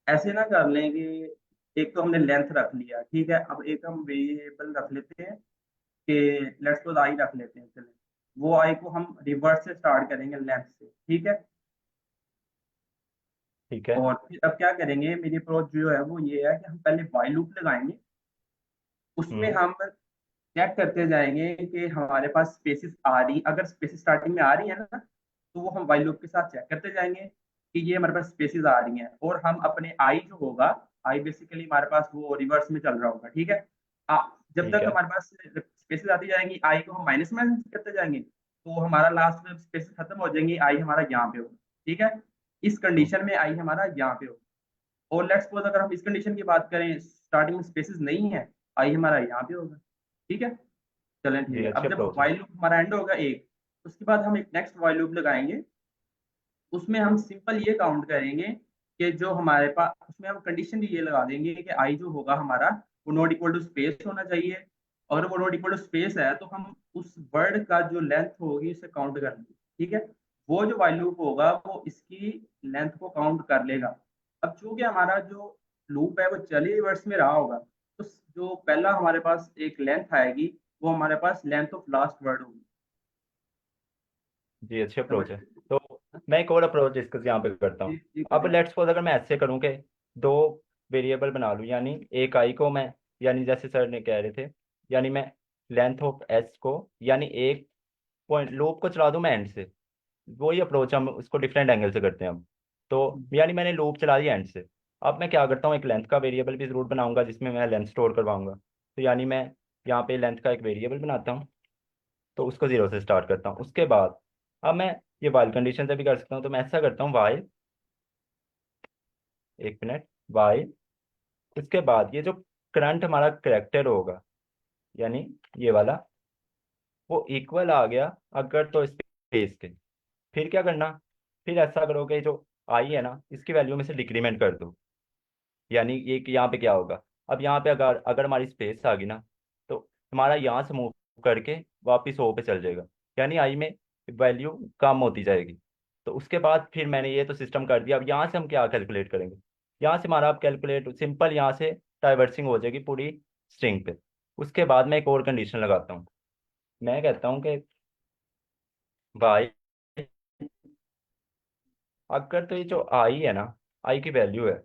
ऐसे ना कर लें कि एक तो हमने लेंथ रख लिया, ठीक है, अब एक हम वेरिएबल रख लेते हैं कि लेट्स सपोज आई रख लेते हैं, चले वो आई को हम रिवर्स से स्टार्ट करेंगे लेंथ से, ठीक है? ठीक है। और फिर अब क्या करेंगे, मेरी अप्रोच जो है वो ये है कि हम पहले व्हाइल लूप लगाएंगे, उसमें हम्म। हम चेक करते जाएंगे कि हमारे पास स्पेसिस आ रही, अगर स्पेसिस स्टार्टिंग में आ रही है ना तो वो हम व्हाइल लूप के साथ चेक करते जाएंगे कि ये हमारे पास स्पेसिस आ रही हैं, और हम अपने आई जो होगा, आई बेसिकली हमारे पास वो रिवर्स में चल रहा होगा, ठीक है? जब ठीक तक है। हमारे पास स्पेसिस आती जाएंगी आई को हम माइनस माइनस करते जाएंगे तो हमारा लास्ट में स्पेसिस खत्म हो जाएंगी, आई हमारा यहाँ पे होगा, ठीक है? इस कंडीशन में आई हमारा यहाँ पे होगा। और लेट्स सपोज अगर हम इस कंडीशन की बात करें, स्टार्टिंग में स्पेसिस नहीं है, आई हमारा यहाँ पे होगा, ठीक है? चलें ठीक जी है। अच्छी अब जब अप्रोच है। व्हाइल लूप हमारा एंड होगा एक, उसके बाद हम एक नेक्स्ट व्हाइल लूप लगाएंगे, उसमें हम सिंपल ये काउंट करेंगे कि जो हमारे पास, उसमें हम कंडीशन भी ये लगा देंगे कि आई जो होगा हमारा वो नॉट इक्वल टू स्पेस होना चाहिए, और वो नॉट इक्वल टू स्पेस है तो हम उस वर्ड का जो लेंथ होगी उसे काउंट कर लेंगे, ठीक है? वो जो व्हाइल लूप होगा वो इसकी लेंथ को काउंट कर लेगा। अब चूंकि हमारा जो लूप है वो चली रिवर्स में रहा होगा, तो जो पहला हमारे पास एक लेंथ आएगी वो हमारे पास लेंथ ऑफ लास्ट वर्ड होगी। जी अच्छी समझ अप्रोच है। रहे हैं? तो मैं एक और अप्रोच डिस्कस यहाँ पे करता जी हूँ। जी अब करें। लेट्स सपोज अगर मैं ऐसे करूँ कि दो वेरिएबल बना लूँ, यानी एक आई को मैं, यानी जैसे सर ने कह रहे थे, यानी मैं लेंथ ऑफ एस को, यानी एक पॉइंट लूप को चला दूँ मैं एंड से। वही अप्रोच हम उसको डिफरेंट एंगल से करते हैं अब। तो यानी मैंने लूप चला दिया एंड से। अब मैं क्या करता हूँ, एक लेंथ का वेरिएबल भी जरूर बनाऊंगा जिसमें मैं लेंथ स्टोर करवाऊंगा। तो यानी मैं यहाँ पे लेंथ का एक वेरिएबल बनाता हूँ, तो उसको जीरो से स्टार्ट करता हूँ। उसके बाद अब मैं ये वाइल कंडीशन से भी कर सकता हूँ, तो मैं ऐसा करता हूँ वाइल, एक मिनट, वाइल, उसके बाद ये जो करंट हमारा करेक्टर होगा, यानी ये वाला, वो इक्वल आ गया अगर तो स्पेस के। फिर क्या करना, फिर ऐसा करोगे जो आई है ना इसकी वैल्यू में से डिक्रीमेंट कर दो। यानी ये कि यहाँ पे क्या होगा, अब यहाँ पे अगर अगर हमारी स्पेस आ गई ना, तो हमारा यहाँ से मूव करके वापस ओ पे चल जाएगा, यानी आई में वैल्यू कम होती जाएगी। तो उसके बाद फिर मैंने ये तो सिस्टम कर दिया। अब यहाँ से हम क्या कैलकुलेट करेंगे, यहाँ से हमारा अब कैलकुलेट सिंपल, यहाँ से डाइवर्सिंग हो जाएगी पूरी स्ट्रिंग पे। उसके बाद मैं एक और कंडीशन लगाता हूँ, मैं कहता हूँ कि भाई अगर तो ये जो आई है ना, आई की वैल्यू है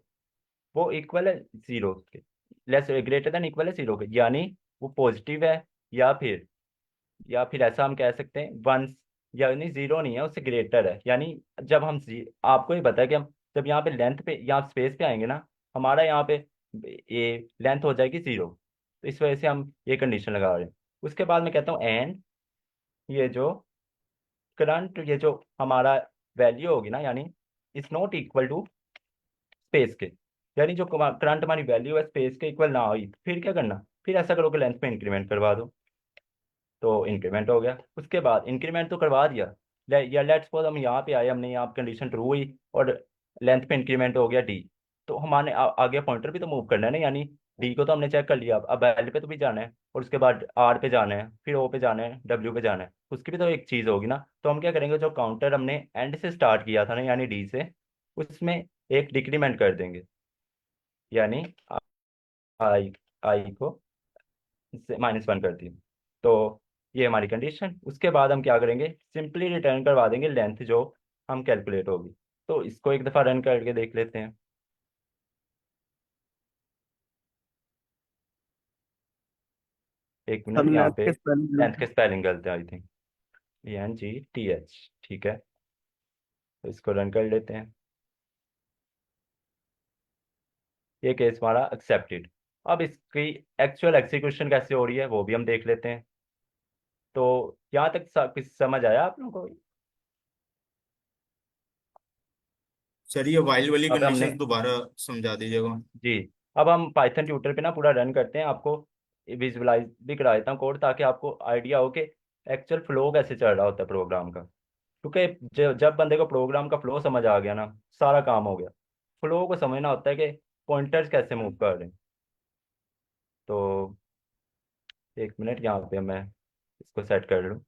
वो इक्वल है जीरो के, लेस ग्रेटर देन इक्वल है जीरो के, यानी वो पॉजिटिव है, या फिर ऐसा हम कह सकते हैं वन, यानी जीरो नहीं है उससे ग्रेटर है। यानी जब हम आपको ये पता है कि हम जब यहाँ पे लेंथ पे यहाँ स्पेस पे आएंगे ना, हमारा यहाँ पे ये लेंथ हो जाएगी जीरो। तो इस वजह से हम ये कंडीशन लगा रहे हैं। उसके बाद मैं कहता हूँ एंड ये जो करंट, ये जो हमारा वैल्यू होगी ना, यानी is not equal to space के, यानी जो करंट हमारी वैल्यू है स्पेस के इक्वल ना हुई, फिर क्या करना, फिर ऐसा करो कि लेंथ पे इंक्रीमेंट करवा दो। तो इंक्रीमेंट हो गया। उसके बाद इंक्रीमेंट तो करवा दिया, या लेट्स सपोज हम यहाँ पे आए, हमने यहाँ कंडीशन ट्रू हुई और लेंथ पे इंक्रीमेंट हो गया डी। तो हमारे आगे पॉइंटर भी तो मूव करना है ना, यानी डी को तो हमने चेक कर लिया, अब एल पे तो भी जाना है, और उसके बाद आर पे जाना है, फिर ओ पे जाना है, डब्ल्यू पे जाना है, उसकी भी तो एक चीज़ होगी ना। तो हम क्या करेंगे, जो काउंटर हमने एंड से स्टार्ट किया था ना, यानी डी से, उसमें एक डिक्रीमेंट कर देंगे, यानी आई आई को -1 कर दिया। तो ये हमारी कंडीशन। उसके बाद हम क्या करेंगे, सिंपली रिटर्न करवा देंगे लेंथ जो हम कैलकुलेट होगी। तो इसको एक दफ़ा रन करके देख लेते हैं। एक सर मिनट, यहाँ लेंथ पे के स्पेलिंग लेंथ के स्पेलिंग गलत है आई थिंक, ENGTH, ठीक है। तो इसको रन कर लेते हैं। ये केस हमारा एक्सेप्टेड। अब इसकी एक्चुअल एग्जीक्यूशन कैसे हो रही है वो भी हम देख लेते हैं। तो यहाँ तक कुछ समझ आया आप लोगों को? सर ये वाइल वाली अब हमने कंडीशंस दोबारा समझा दीजिएगा। जी, अब हम पाइथन ट्यूटर पे ना पूरा रन करते हैं, आपको विजुअलाइज भी करा देता हूँ कोड, ताकि आपको आइडिया हो कि एक्चुअल फ्लो कैसे चल रहा होता है प्रोग्राम का। क्योंकि जब बंदे को प्रोग्राम का फ्लो समझ आ गया ना, सारा काम हो गया। फ्लो को समझना होता है कि पॉइंटर्स कैसे मूव कर रहे हैं। तो एक मिनट, यहाँ पे मैं इसको सेट कर लूँ।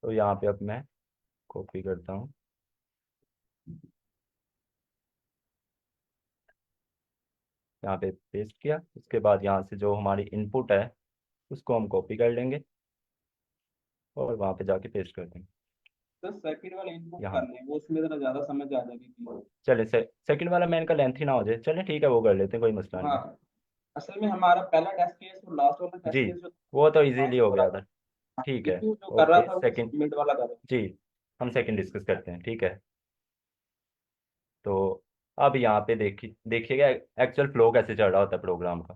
तो यहाँ पे अब मैं कॉपी करता हूँ, यहाँ पे पेस्ट किया। उसके बाद यहाँ से जो हमारी इनपुट है उसको हम कॉपी कर लेंगे और वहाँ पे जाके पेस्ट कर देंगे। तो सेकंड वाला इनपुट यहाँ करने वो उसमें जरा ज्यादा समझ आ जाएगी। चले सेकंड वाला मैं इनका लेंथ ही ना हो जाए, चले ठीक है वो कर लेते हैं, कोई मसला नहीं। हाँ, असल में हमारा पहला टेस्ट केस और लास्ट वाला टेस्ट जी, केस जो वो तो इजीली हो वाला गया था, था। ठीक है, बिट्टू जो कर रहा ओके था वो सेकंड। मिड वाला कर रहा जी, हम सेकंड डिस्कस करते हैं, ठीक है। तो अब यहाँ पे देखिएगा एक्चुअल फ्लो कैसे चल रहा होता है प्रोग्राम का।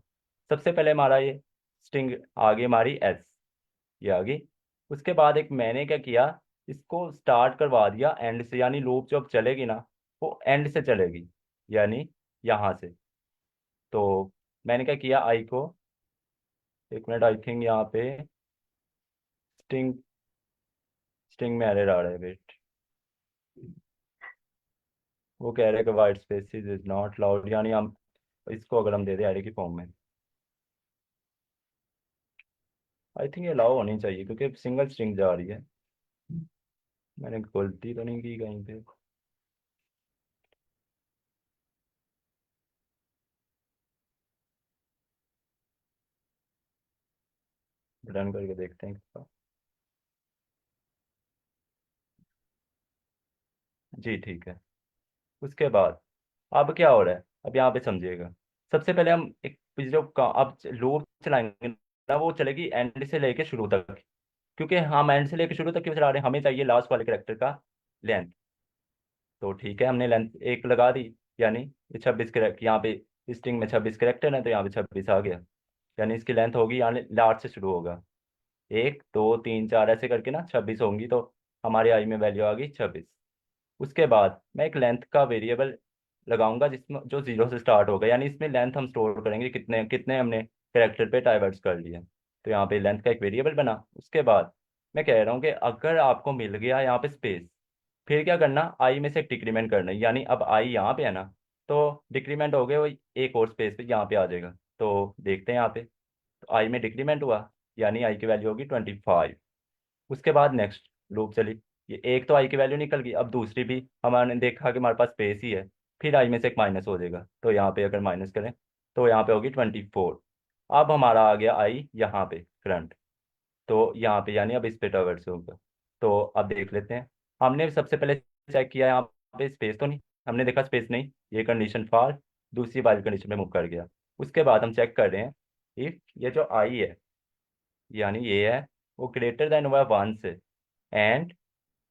सबसे पहले हमारा ये स्ट्रिंग आ गई हमारी एस, ये आ गई। उसके बाद एक मैंने क्या किया, इसको स्टार्ट करवा दिया एंड से, यानी लूप जब चलेगी ना वो एंड से चलेगी, यानी यहाँ से। तो मैंने क्या किया, आई को, एक मिनट, आई थिंक यहाँ पे स्ट्रिंग स्ट्रिंग में एरर आ रहा है, वेट। वो कह रहे हैं कि white species is not allowed, यानी हम इसको अगर हम दे दें एरे की फॉर्म में, आई थिंक ये अलाउ होनी चाहिए क्योंकि सिंगल स्ट्रिंग जा रही है। मैंने गलती तो नहीं की कहीं पे। रन करके देखते हैं इसका। जी ठीक है। उसके बाद अब क्या हो रहा है, अब यहाँ पे समझिएगा। सबसे पहले हम एक जो अब लूप चलाएंगे ना, वो चलेगी एंड से लेके शुरू तक। क्योंकि हम एंड से लेके शुरू तक क्यों चला रहे हैं, हमें चाहिए लास्ट वाले करेक्टर का लेंथ। तो ठीक है, हमने लेंथ एक लगा दी, यानी ये 26 करेक्ट, यहाँ पे स्ट्रिंग में 26 करेक्टर है तो यहाँ पे 26 आ गया। यानी इसकी लेंथ होगी, यानी लास्ट से शुरू होगा, 1 2 3 4 ऐसे करके ना 26 होंगी। तो हमारी आई में वैल्यू आ गई 26। उसके बाद मैं एक लेंथ का वेरिएबल लगाऊंगा जिसमें जो 0 से स्टार्ट होगा, यानी इसमें लेंथ हम स्टोर करेंगे कितने कितने हमने करेक्टर पे डाइवर्ट्स कर लिया। तो यहाँ पे लेंथ का एक वेरिएबल बना। उसके बाद मैं कह रहा हूँ कि अगर आपको मिल गया यहाँ पे स्पेस, फिर क्या करना, आई में से एक डिक्रीमेंट करना है। यानी अब आई यहाँ पे है ना, तो डिक्रीमेंट हो गए वो एक और स्पेस पे यहाँ पे आ जाएगा। तो देखते हैं यहाँ पे, तो आई में डिक्रीमेंट हुआ, यानी आई की वैल्यू होगी 25। उसके बाद नेक्स्ट लूप चली, ये एक तो आई की वैल्यू निकल गई, अब दूसरी भी हमारे देखा कि हमारे पास स्पेस ही है, फिर आई में से एक माइनस हो जाएगा। तो यहाँ पे अगर माइनस करें तो यहाँ पे होगी 24। अब हमारा आ गया आई यहाँ पे फ्रंट, तो यहाँ पे यानी अब इस पे ट्रैवर्स होगा। तो अब देख लेते हैं, हमने सबसे पहले चेक किया यहाँ पे स्पेस तो नहीं, हमने देखा स्पेस नहीं, ये कंडीशन फॉल्स, दूसरी वाली कंडीशन पे मूव कर गया। उसके बाद हम चेक कर रहे हैं इफ ये जो आई है, यानी ये है, वो ग्रेटर देन हुआ 1 से, एंड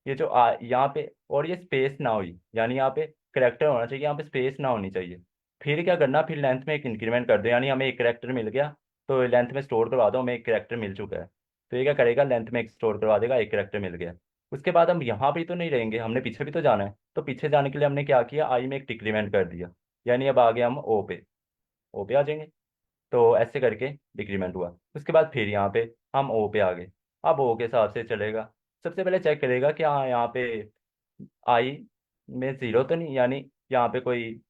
ये जो यहाँ पे, और ये स्पेस ना हुई, यानी यहाँ पे करेक्टर होना चाहिए, यहाँ पे स्पेस ना होनी चाहिए। फिर क्या करना, फिर लेंथ में एक इंक्रीमेंट कर दो, यानी हमें एक करेक्टर मिल गया तो लेंथ में स्टोर करवा दो, हमें एक करेक्टर मिल चुका है। तो ये क्या करेगा, लेंथ में एक स्टोर करवा देगा, एक करेक्टर मिल गया। उसके बाद हम यहाँ पे तो नहीं रहेंगे, हमने पीछे भी तो जाना है। तो पीछे जाने के लिए हमने क्या किया, आई में एक डिक्रीमेंट कर दिया, यानी अब आगे हम ओ पे आ जाएंगे। तो ऐसे करके डिक्रीमेंट हुआ। उसके बाद फिर यहाँ पे हम ओ पे आ गए। अब ओ के हिसाब से चलेगा, सबसे पहले चेक करेगा कि हाँ यहाँ पे आई में जीरो तो नहीं, यानी यहाँ पे कोई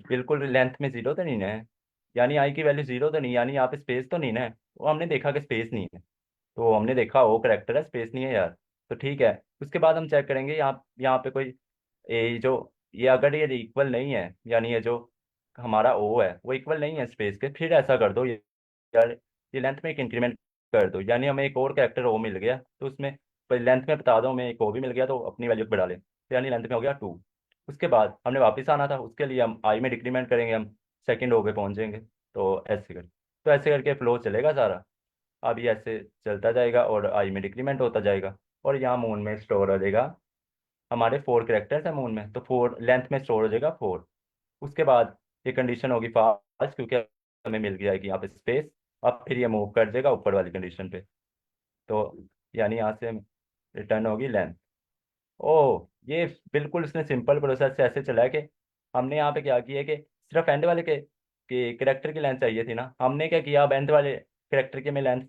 बिल्कुल लेंथ में जीरो तो नहीं है, यानी आई की वैल्यू जीरो तो नहीं, यानी यहाँ पे स्पेस तो नहीं है। वो हमने देखा कि स्पेस नहीं है, तो हमने देखा ओ करेक्टर है, स्पेस नहीं है यार, तो ठीक है। उसके बाद हम चेक करेंगे यहाँ पे कोई ये जो, ये अगर ये इक्वल नहीं है, यानी ये जो हमारा ओ है वो इक्वल नहीं है स्पेस के, फिर ऐसा कर दो यार, ये लेंथ में एक इंक्रीमेंट कर दो, यानी हमें एक और कैरेक्टर ओ मिल गया तो उसमें लेंथ में बता दो हमें एक ओ भी मिल गया तो अपनी वैल्यू बढ़ा लें, तो यानी लेंथ में हो गया 2। उसके बाद हमने वापस आना था, उसके लिए हम आई में डिक्रीमेंट करेंगे, हम सेकंड ओ पे पहुंचेंगे। तो ऐसे कर, तो ऐसे करके फ्लो चलेगा सारा। अब ये ऐसे चलता जाएगा और आई में डिक्रीमेंट होता जाएगा, और यहाँ मून में स्टोर हो जाएगा हमारे 4 कैरेक्टर्स हैं मून में, तो 4 लेंथ में स्टोर हो जाएगा 4। उसके बाद ये कंडीशन होगी फास्ट, क्योंकि हमें मिल जाएगी यहाँ पे स्पेस। अब फिर ये मूव कर देगा ऊपर वाली कंडीशन पे, तो यानी यहाँ से रिटर्न होगी लेंथ। ओ, ये बिल्कुल उसने सिंपल प्रोसेस से ऐसे चला है कि हमने यहाँ पे क्या किया कि सिर्फ एंड वाले के करेक्टर की लेंथ चाहिए थी ना, हमने क्या किया, अब एंड वाले करेक्टर की में लेंथ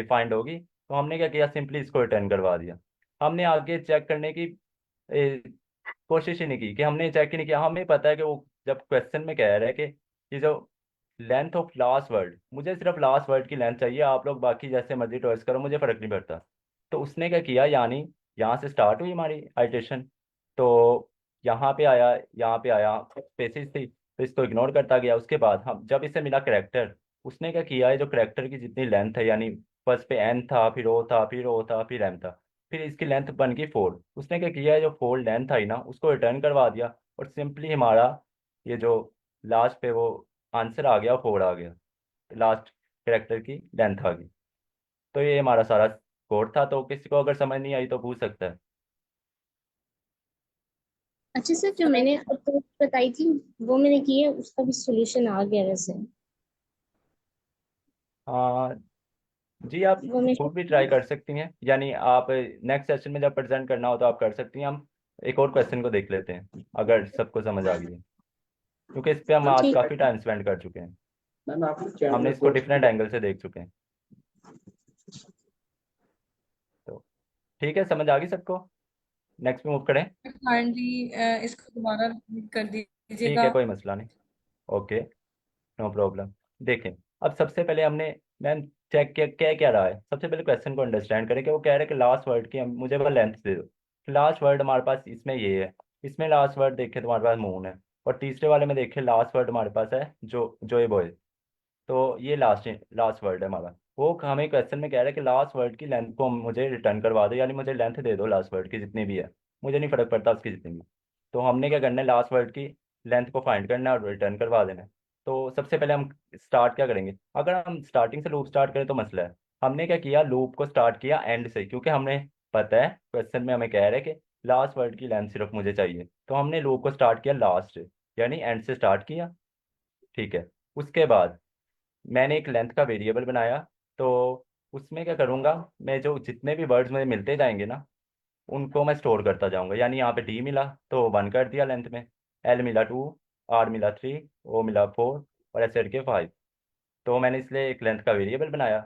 फाइंड होगी, तो हमने क्या किया, सिंपली इसको रिटर्न करवा दिया। हमने आगे चेक करने की ए, कोशिश ही नहीं की, कि हमने चेक ही नहीं किया। हमें पता है कि वो जब क्वेश्चन में कह रहा है कि ये जो लेंथ ऑफ लास्ट वर्ड, मुझे सिर्फ लास्ट वर्ड की लेंथ चाहिए, आप लोग बाकी जैसे मर्जी चॉइस करो, मुझे फर्क नहीं पड़ता। तो उसने क्या किया, यानी यहाँ से स्टार्ट हुई हमारी आइटेशन, तो यहाँ पे आया, यहाँ पे आया, स्पेसिस थी, तो इसको इग्नोर करता गया। उसके बाद हम जब इसे मिला करेक्टर, उसने क्या किया है, जो करेक्टर की जितनी लेंथ है, यानी फर्स्ट पे एन था, फिर ओ था, फिर ओ था, फिर एम था, फिर इसकी लेंथ बन गई 4। उसने क्या किया है, जो 4 लेंथ आई ना, उसको रिटर्न करवा दिया, और सिंपली हमारा ये जो लास्ट पे वो आंसर आ गया, 4 आ गया, लास्ट करेक्टर की लेंथ आ गई। तो ये हमारा सारा कोड था। तो किसी को अगर समझ नहीं आई तो पूछ सकता है। अच्छा सर, जो मैंने अप्रोच बताई थी वो मैंने की है, उसका भी सॉल्यूशन आ गया वैसे। हाँ जी, आप वो मैं खुद भी ट्राई कर सकती हैं, यानी आप नेक्स्ट सेशन में जब प्रेजेंट करना हो तो आप कर सकती हैं। हम एक और क्वेश्चन को देख लेते हैं, अगर सबको समझ आ गई है, क्योंकि इस पे हम आज ठीक काफ़ी टाइम स्पेंड कर चुके हैं, मैम आपको चैट हमने में इसको कोर्स डिफरेंट एंगल से देख चुके हैं। तो ठीक है, समझ आ गई सबको? नेक्स्ट में मूव करें। काइंडली इसको दोबारा कर ठीक है, दीजिएगा। कोई मसला नहीं। Okay, no problem. देखें, अब सबसे पहले हमने मैम चेक किया क्या क्या रहा है। सबसे पहले क्वेश्चन को अंडरस्टैंड करें कि वो कह रहे हैं कि लास्ट वर्ड की मुझे वो लेंथ दे दो। लास्ट वर्ड हमारे पास इसमें ये है, इसमें लास्ट वर्ड देखें तो हमारे पास मून है, और तीसरे वाले में देखें लास्ट वर्ड हमारे पास है जो ए बॉय। तो ये लास्ट लास्ट वर्ड है हमारा। वो हमें क्वेश्चन में कह रहा है कि लास्ट वर्ड की लेंथ को मुझे रिटर्न करवा दो, यानी मुझे लेंथ दे दो लास्ट वर्ड की जितनी भी है, मुझे नहीं फर्क पड़ता उसकी जितनी भी। तो हमने क्या करना है, लास्ट वर्ड की लेंथ को फाइंड करना है और रिटर्न करवा देना है। तो सबसे पहले हम स्टार्ट क्या करेंगे, अगर हम स्टार्टिंग से लूप स्टार्ट करें तो मसला है। हमने क्या किया, लूप को स्टार्ट किया एंड से, क्योंकि हमने पता है क्वेश्चन में हमें कह रहा है कि लास्ट वर्ड की लेंथ सिर्फ मुझे चाहिए, तो हमने लूप को स्टार्ट किया लास्ट से, यानी एंड से स्टार्ट किया। ठीक है, उसके बाद मैंने एक लेंथ का वेरिएबल बनाया। तो उसमें क्या करूँगा, मैं जो जितने भी वर्ड्स मुझे मिलते जाएंगे ना, उनको मैं स्टोर करता जाऊंगा। यानी यहाँ पे डी मिला तो 1 कर दिया लेंथ में, एल मिला 2, आर मिला 3, ओ मिला 4, और ऐसे करके 5। तो मैंने इसलिए एक लेंथ का वेरिएबल बनाया।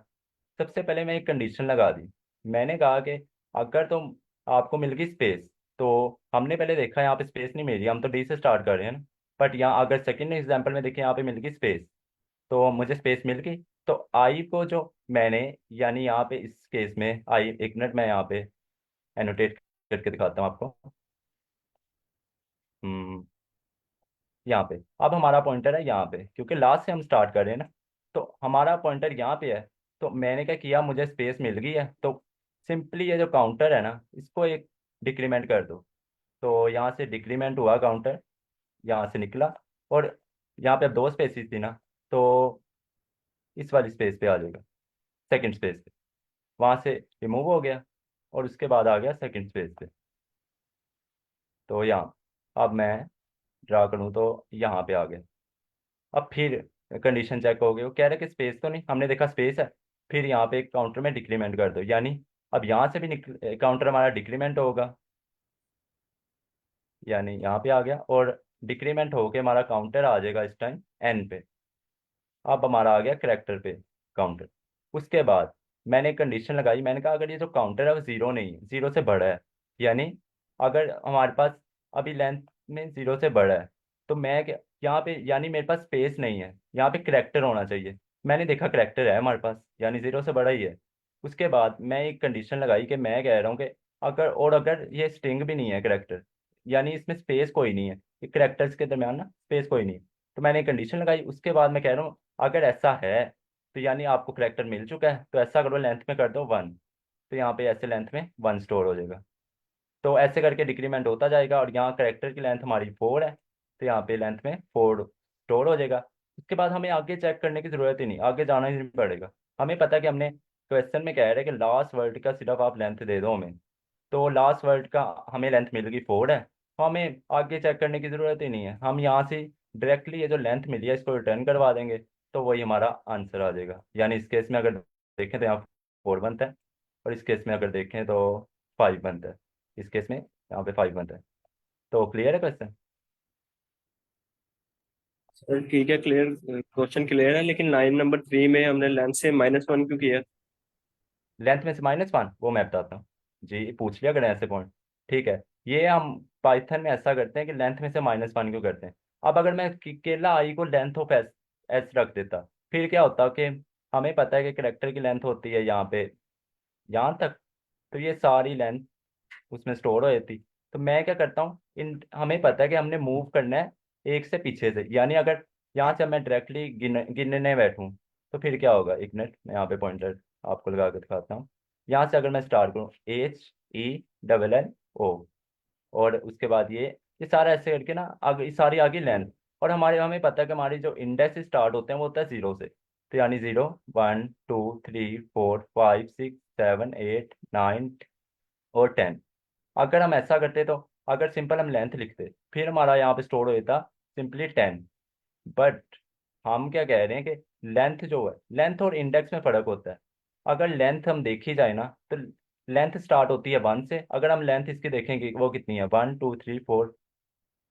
सबसे पहले मैं एक कंडीशन लगा दी। मैंने कहा कि अगर तुम आपको मिल गई स्पेस, तो हमने पहले देखा यहाँ पे स्पेस नहीं मिली, हम तो डी से स्टार्ट कर रहे हैं ना। बट यहाँ अगर सेकंड एग्जाम्पल में देखें, यहाँ पे मिल गई स्पेस, तो मुझे स्पेस मिल गई। तो आई को जो मैंने, यानी यहाँ पे इस केस में आई, एक मिनट मैं यहाँ पे एनोटेट करके दिखाता हूँ आपको। हम्म यहाँ पे अब हमारा पॉइंटर है यहाँ पे, क्योंकि लास्ट से हम स्टार्ट कर रहे हैं ना, तो हमारा पॉइंटर यहाँ पे है। तो मैंने क्या किया, मुझे स्पेस मिल गई है, तो सिंपली ये जो काउंटर है ना, इसको एक डिक्रीमेंट कर दो। तो यहाँ से डिक्रीमेंट हुआ काउंटर, यहाँ से निकला, और यहाँ पे अब 2 स्पेसिस थी ना, तो इस वाली स्पेस पे आ जाएगा, सेकंड स्पेस पे, वहां से रिमूव हो गया, और उसके बाद आ गया सेकंड स्पेस पे। तो यहाँ अब मैं ड्रा करूँ तो यहाँ पे आ गया। अब फिर कंडीशन चेक हो गई, वो कह रहा है कि स्पेस तो नहीं, हमने देखा स्पेस है। फिर यहाँ पे एक काउंटर में डिक्रीमेंट कर दो, यानी अब यहाँ से भी काउंटर हमारा डिक्रीमेंट होगा, यानी यहाँ पे आ गया, और डिक्रीमेंट होके हमारा काउंटर आ जाएगा इस टाइम एन पे। अब हमारा आ गया करेक्टर पे काउंटर। उसके बाद मैंने एक कंडीशन लगाई, मैंने कहा अगर ये जो काउंटर है वो जीरो नहीं है, जीरो से बड़ा है, यानी अगर हमारे पास अभी लेंथ में जीरो से बड़ा है, तो मैं यहाँ पे, यानी मेरे पास स्पेस नहीं है, यहाँ पे करेक्टर होना चाहिए। मैंने देखा करेक्टर है हमारे पास, यानी जीरो से बड़ा ही है। उसके बाद मैं एक कंडीशन लगाई कि मैं कह रहा हूँ कि अगर ये स्ट्रिंग भी नहीं है करेक्टर, यानी इसमें स्पेस कोई नहीं है, ये करेक्टर्स के दरमियान ना स्पेस कोई नहीं है, तो मैंने एक कंडीशन लगाई। उसके बाद मैं कह रहा हूँ अगर ऐसा है, तो यानी आपको करेक्टर मिल चुका है, तो ऐसा करो लेंथ में कर दो 1, तो यहाँ पे ऐसे लेंथ में 1 स्टोर हो जाएगा। तो ऐसे करके डिक्रीमेंट होता जाएगा, और यहाँ करेक्टर की लेंथ हमारी 4 है, तो यहाँ पे लेंथ में 4 स्टोर हो जाएगा। उसके बाद हमें आगे चेक करने की जरूरत ही नहीं, आगे जाना ही नहीं पड़ेगा। हमें पता है कि हमने क्वेश्चन में कह रहे हैं कि लास्ट वर्ड का सिर्फ आप लेंथ दे दो हमें, तो लास्ट वर्ड का हमें लेंथ मिल गई 4 है, तो हमें आगे चेक करने की ज़रूरत ही नहीं है, हम यहाँ से डायरेक्टली ये जो लेंथ मिली है इसको रिटर्न करवा देंगे, तो वही हमारा आंसर आ जाएगा। यानी इस केस में अगर देखें तो यहाँ 4 बनता है, और इस केस में अगर देखें तो 5 बनता है, इस केस में यहाँ पे 5 बनता है। तो क्लियर है क्वेश्चन? सर ठीक है, क्लियर, क्वेश्चन क्लियर है, लेकिन लाइन नंबर 3 में हमने लेंथ से -1 क्यों किया? लेंथ में से -1, वो मैं बताता हूँ जी, पूछ लिया करें ऐसे पॉइंट। ठीक है, ये हम पाइथन में ऐसा करते हैं कि लेंथ में से -1 क्यों करते हैं। अब अगर मैं केला आई को लेंथ ऑफ एस एस रख देता, फिर क्या होता कि हमें पता है कि करेक्टर की लेंथ होती है यहाँ पे यहाँ तक, तो ये सारी लेंथ उसमें स्टोर हो जाती। तो मैं क्या करता हूँ, इन हमें पता है कि हमने मूव करना है एक से पीछे से, यानी अगर यहाँ से मैं डायरेक्टली गिनने बैठूँ तो फिर क्या होगा, एक मिनट मैं यहाँ पे पॉइंटर आपको लगा के दिखाता हूँ। यहाँ से अगर मैं स्टार्ट करूँ HENN O, और उसके बाद ये सारा ऐसे करके ना आगे सारी आगे लेंथ, और हमें पता है कि हमारी जो इंडेक्स से स्टार्ट होते हैं वो होता है 0 से, तो यानी 0 1 2 3 4 5 6 7 8 9 और 10। अगर हम ऐसा करते तो अगर सिंपल हम लेंथ लिखते फिर हमारा यहाँ पे स्टोर हो जाता सिंपली 10। बट हम क्या कह रहे हैं कि लेंथ जो है, लेंथ और इंडेक्स में फ़र्क होता है। अगर लेंथ हम देखी जाए ना तो लेंथ स्टार्ट होती है 1 से, अगर हम लेंथ इसकी देखेंगे वो कितनी है 1 2 3 4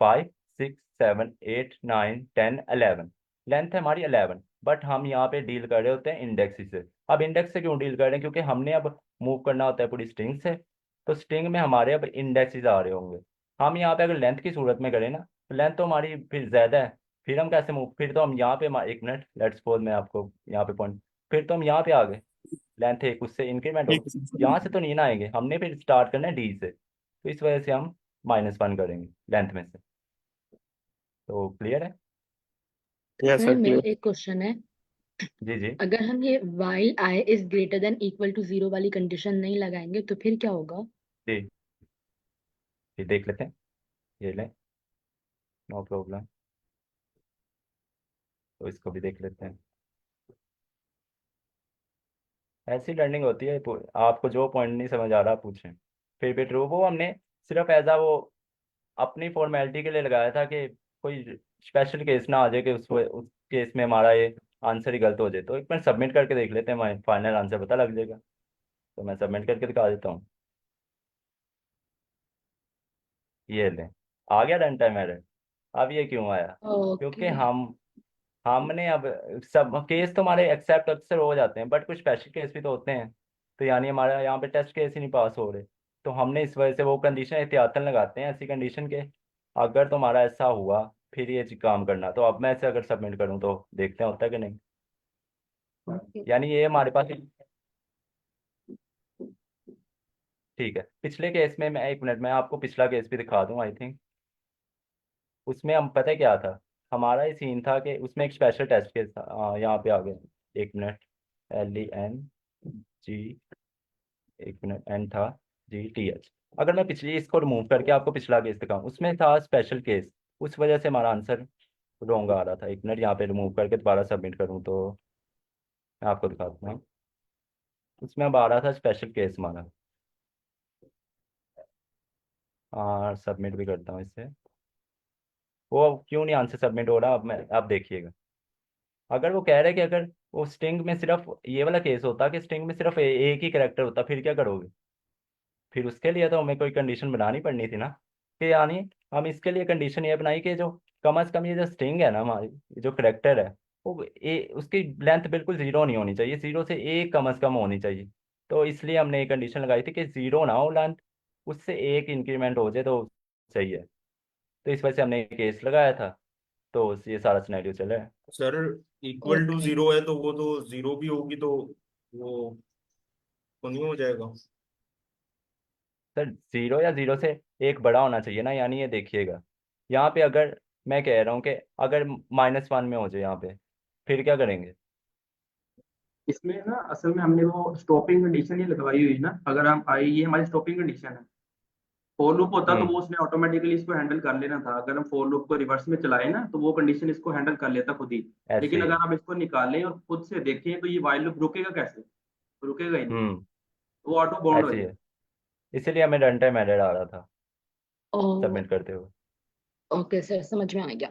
5 6 7 8 9 10 11, लेंथ है हमारी 11। बट हम यहाँ पे डील कर रहे होते हैं इंडेक्स से। अब इंडेक्स से क्यों डील कर रहे हैं, क्योंकि हमने अब मूव करना होता है पूरी स्ट्रिंग से, तो स्ट्रिंग में हमारे अब इंडेक्सेस आ रहे होंगे। हम यहाँ पे अगर लेंथ की सूरत में करें ना तो लेंथ तो हमारी फिर ज़्यादा है, फिर हम कैसे मूव, फिर तो हम यहाँ पे एक मिनट लेट्स सपोज मैं आपको यहाँ पे पॉइंट, फिर तो हम यहाँ पे आ गए, लेंथ एक उससे इंक्रीमेंट ठीक हो, है सर। यहाँ से तो नहीं ना आएंगे, हमने फिर स्टार्ट करना है डी से, तो इस वजह से हम -1 करेंगे लेंथ में से। तो क्लियर है? यस सर सर, मेरा क्लियर। एक क्वेश्चन है, जी जी अगर हम ये while I is greater than equal to 0 वाली कंडीशन नहीं लगाएंगे तो फिर क्या होगा? जी, ये देख लेते हैं, ये लें, नो प्रॉब्लम, तो इसको भी देख लेते हैं। ऐसी लर्निंग होती है, आपको जो पॉइंट नहीं समझ आ रहा पूछें। फिर भी ट्रू, वो हमने सिर्फ वो अपनी फॉर्मेलिटी के लिए लगाया था कि कोई स्पेशल केस ना आ जाए कि उस केस में हमारा ये आंसर ही गलत हो जाए। तो एक बार सबमिट करके देख लेते हैं, फाइनल आंसर पता लग जाएगा। तो मैं सबमिट करके दिखा देता हूँ, ये लें, आ गया रन टाइम एरर। अब ये क्यों आया, क्योंकि ओके। हमने अब सब केस तो हमारे एक्सेप्ट अक्सर हो जाते हैं, बट कुछ स्पेशल केस भी तो होते हैं, तो यानी हमारा यहाँ पे टेस्ट केस ही नहीं पास हो रहे, तो हमने इस वजह से वो कंडीशन एहतियातन लगाते हैं, ऐसी कंडीशन के अगर तुम्हारा ऐसा हुआ फिर ये काम करना। तो अब मैं इसे अगर सबमिट करूँ तो देखते हैं होता है कि नहीं। यानी ये हमारे पास ठीक है। पिछले केस में मैं एक मिनट में आपको पिछला केस भी दिखा दूँ, आई थिंक उसमें हम पता है क्या था, हमारा ये सीन था कि उसमें एक स्पेशल टेस्ट केस था। यहाँ पे आ गया, एक मिनट, LENG, एक मिनट, N था GTH। अगर मैं पिछली इसको रिमूव करके आपको पिछला केस दिखाऊं, उसमें था स्पेशल केस, उस वजह से हमारा आंसर रॉन्ग आ रहा था। एक मिनट यहाँ पे रिमूव करके दोबारा सबमिट करूँ तो मैं आपको दिखाता हूँ, उसमें अब आ रहा था स्पेशल केस हमारा। हाँ सबमिट भी करता हूँ इससे, वो अब क्यों नहीं आंसर सबमिट हो रहा, अब देखिएगा। अगर वो कह रहे कि अगर वो स्ट्रिंग में सिर्फ ये वाला केस होता कि स्ट्रिंग में सिर्फ एक ही करेक्टर होता, फिर क्या करोगे? फिर उसके लिए तो हमें कोई कंडीशन बनानी पड़नी थी ना, कि यानी हम इसके लिए कंडीशन ये बनाई कि जो कम से कम ये जो स्ट्रिंग है ना हमारी, ये जो करेक्टर है, वो उसकी लेंथ बिल्कुल 0 नहीं होनी चाहिए, 0 से 1 कम से कम होनी चाहिए। तो इसलिए हमने ये कंडीशन लगाई थी कि 0 ना हो लेंथ, उससे 1 इंक्रीमेंट हो जाए तो सही है। तो इस वजह से हमने ये केस लगाया था, तो ये सारा सिनेरियो चला है। Sir equal to okay. 0 है तो वो तो 0 भी होगी, तो वो तो नहीं हो जाएगा। सर 0 या 0 से 1 बड़ा होना चाहिए ना, यानी ये देखिएगा यहाँ पे अगर मैं कह रहा हूँ कि अगर -1 में हो जाए यहाँ पे, फिर क्या करेंगे? इसमें ना असल में हमने वो स्टॉपिंग कंडीशन ही लगवाई हुई है ना, अगर हम आई ये हमारी स्टॉपिंग कंडीशन है। फॉर लूप होता तो हम्म, वो उसने ऑटोमेटिकली इसको हैंडल कर लेना था, अगर हम फॉर लूप को रिवर्स में चलाए ना तो वो कंडीशन इसको हैंडल कर लेता खुद ही। ऐसे लेकिन ही अगर है। आप इसको निकालें और खुद से देखें तो ये वाइल लूप रुकेगा कैसे? रुकेगा ही नहीं, हम्म, वो ऑटो बाउंड हो ऐसे ही जाएगा। है। इसीलिए हमें रन टाइम एरर आ रहा था ओ सबमिट करते हुए। ओके सर, समझ में आ गया।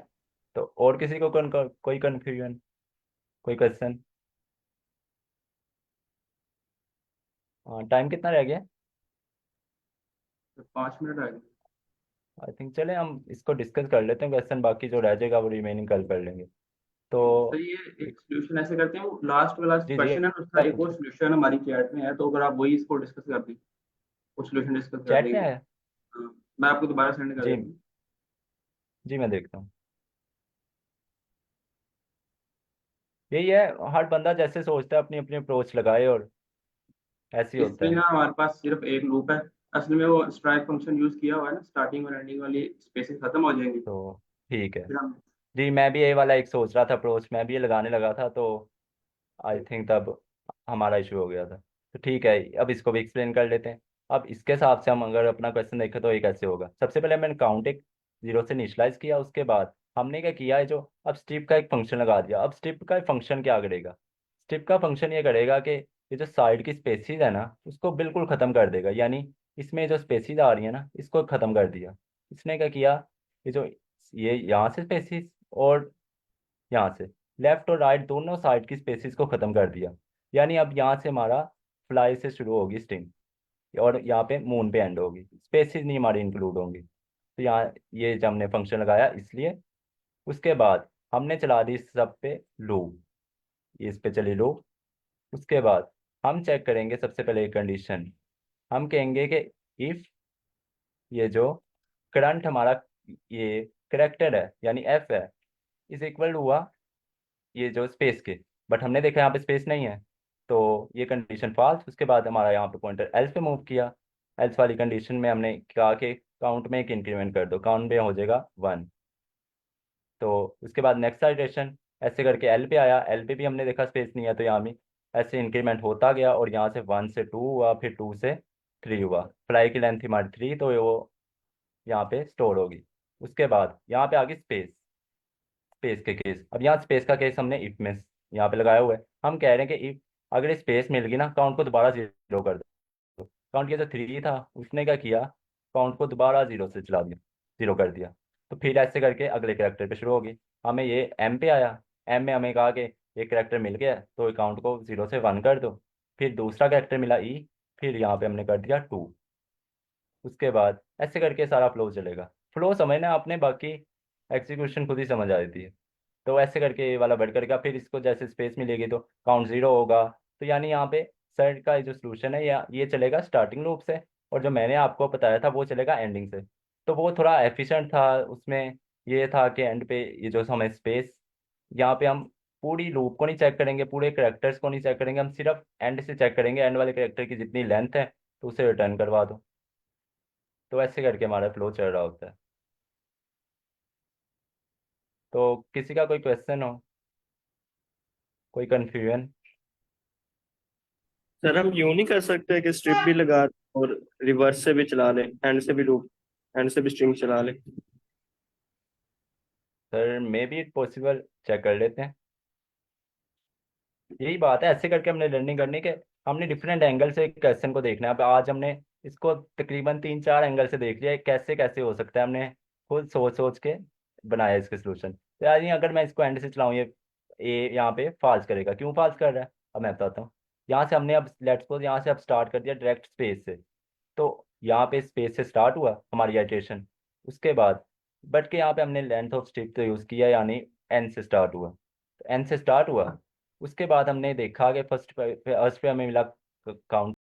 तो और किसी को कोई कन्फ्यूजन, कोई क्वेश्चन? हाँ, टाइम कितना रह गया? तो 5 मिनट आ गए। आई थिंक चले हम इसको डिस्कस कर लेते हैं क्वेश्चन, बाकी जो रह जाएगा वो रिमेनिंग कल कर लेंगे। तो तो ये एक सोल्यूशन ऐसे करते हैं, लास्ट वाला जी जी क्वेश्चन है उसका आप एक और पूछिए। सोल्यूशन हमारी चैट में है, तो अगर आप वही इसको डिस्कस कर दें, वो सोल्यूशन डिस्कस कर चैट में लेंगे। आया? हाँ, मैं आपको दोबारा सेंड कर जी देता हूँ। जी मैं देखता हूँ। यही है, हर बंदा जैसे सोचता है अपनी अपनी अप्रोच लगाए और ऐसे ही होता इसमें है। ना हमारे पास सिर्फ एक लूप है, असल में वो स्ट्राइक फंक्शन यूज किया हुआ है ना, स्टार्टिंग और एंडिंग वाली स्पेसेस खत्म हो जाएंगी, तो ठीक है। फिर हम। जी मैं भी यही वाला एक सोच रहा था अप्रोच, मैं भी ये लगाने लगा था, तो आई थिंक तब हमारा इशू हो गया था। तो ठीक है, अब इसको भी एक्सप्लेन कर लेते हैं। अब इसके हिसाब से हम अगर अपना क्वेश्चन देखें तो ये कैसे होगा। सबसे पहले मैंने काउंट एक 0 से इनिशलाइज किया, उसके बाद हमने क्या किया है, जो अब स्ट्रिप का एक फंक्शन लगा दिया। अब स्ट्रिप का फंक्शन क्या करेगा? स्ट्रिप का फंक्शन ये करेगा कि ये जो साइड की स्पेसिस है ना उसको बिल्कुल ख़त्म कर देगा, यानी इसमें जो स्पेसिस आ रही है ना इसको ख़त्म कर दिया। इसने क्या किया, ये जो ये यहाँ से स्पेसिस और यहाँ से लेफ्ट और राइट दोनों साइड की स्पेसिस को ख़त्म कर दिया। यानी अब यहाँ से हमारा फ्लाई से शुरू होगी स्ट्रिंग और यहाँ पे मून पे एंड होगी, स्पेसिस नहीं हमारी इंक्लूड होंगी। तो यहाँ ये जब हमने फंक्शन लगाया इसलिए। उसके बाद हमने चला दी इस सब पे लूप, इस पे चली लूप। उसके बाद हम चेक करेंगे सबसे पहले एक कंडीशन, हम कहेंगे कि इफ ये जो करंट हमारा ये करेक्टर है यानी एफ है इज इक्वल हुआ ये जो स्पेस के, बट हमने देखा यहाँ पे स्पेस नहीं है, तो ये कंडीशन फॉल्स। उसके बाद हमारा यहाँ पे पॉइंटर एल्स पे मूव किया। एल्स वाली कंडीशन में हमने कहा कि काउंट में एक इंक्रीमेंट कर दो, काउंट में हो जाएगा 1। तो उसके बाद नेक्स्ट साइटेशन ऐसे करके एल पे आया, एल पे भी हमने देखा स्पेस नहीं है, तो यहाँ भी ऐसे इंक्रीमेंट होता गया और यहाँ से 1 से 2 हुआ, फिर 2 से 3 हुआ। फ्लाई की लेंथ हमारी 3, तो वो यहाँ पे स्टोर होगी। उसके बाद यहाँ पे आ गई स्पेस, स्पेस के केस। अब यहाँ स्पेस का केस हमने इफ में यहाँ पे लगाया हुआ है। हम कह रहे हैं कि इफ अगर स्पेस मिल गई ना, काउंट को दोबारा 0 कर दो। काउंट किया जो 3 था उसने क्या किया, काउंट को दोबारा 0 से चला दिया, 0 कर दिया। तो फिर ऐसे करके अगले कैरेक्टर पे शुरू होगी। हमें ये एम पे आया, एम में हमें कहा कि एक कैरेक्टर मिल गया तो अकाउंट को 0 से 1 कर दो। फिर दूसरा कैरेक्टर मिला ई, फिर यहाँ पे हमने कर दिया 2। उसके बाद ऐसे करके सारा फ्लो चलेगा। फ्लो समझना आपने, बाकी एग्जीक्यूशन खुद ही समझ आ जाती है। तो ऐसे करके ये वाला बढ़ करेगा, फिर इसको जैसे स्पेस मिलेगी तो काउंट 0 होगा। तो यानी यहाँ पे सर का जो सोल्यूशन है या ये चलेगा स्टार्टिंग लूप से, और जो मैंने आपको बताया था वो चलेगा एंडिंग से। तो वो थोड़ा एफिशिएंट था, उसमें ये था कि एंड पे ये जो हमें स्पेस, यहाँ पे हम पूरी लूप को नहीं चेक करेंगे, पूरे करेक्टर्स को नहीं चेक करेंगे, हम सिर्फ एंड से चेक करेंगे, एंड वाले करेक्टर की जितनी लेंथ है तो उसे रिटर्न करवा दो। तो ऐसे करके हमारा फ्लो चल रहा होता है। तो किसी का कोई क्वेश्चन हो, कोई कन्फ्यूजन? सर हम यूं नहीं कर सकते कि स्ट्रिप भी लगा दें और रिवर्स से भी चला लें, एंड से भी लूप, एंड से भी स्ट्रिंग चला लें? Sir may be it possible, check कर लेते हैं। यही बात है, ऐसे करके हमने लर्निंग करनी के हमने डिफरेंट एंगल से क्वेश्चन को देखना है। अब आज हमने इसको तकरीबन 3-4 एंगल से देख लिया है, कैसे कैसे हो सकता है, हमने खुद सोच सोच के बनाया इसके सोल्यूशन। तो यार ये अगर मैं इसको एंड से चलाऊँ ये यहाँ पे फॉल्स करेगा, क्यों फॉल्स कर रहा है अब मैं बताता हूँ। यहाँ से हमने अब लेट्स सपोज यहाँ से अब स्टार्ट कर दिया डायरेक्ट स्पेस से, तो यहाँ पे स्पेस से स्टार्ट हुआ हमारी आइटरेशन। उसके बाद बट के यहाँ पे हमने लेंथ ऑफ स्ट्रिप तो यूज़ किया, यानी एन से स्टार्ट हुआ, तो एन से स्टार्ट हुआ। उसके बाद हमने देखा कि फर्स्ट पे हमें मिला काउंट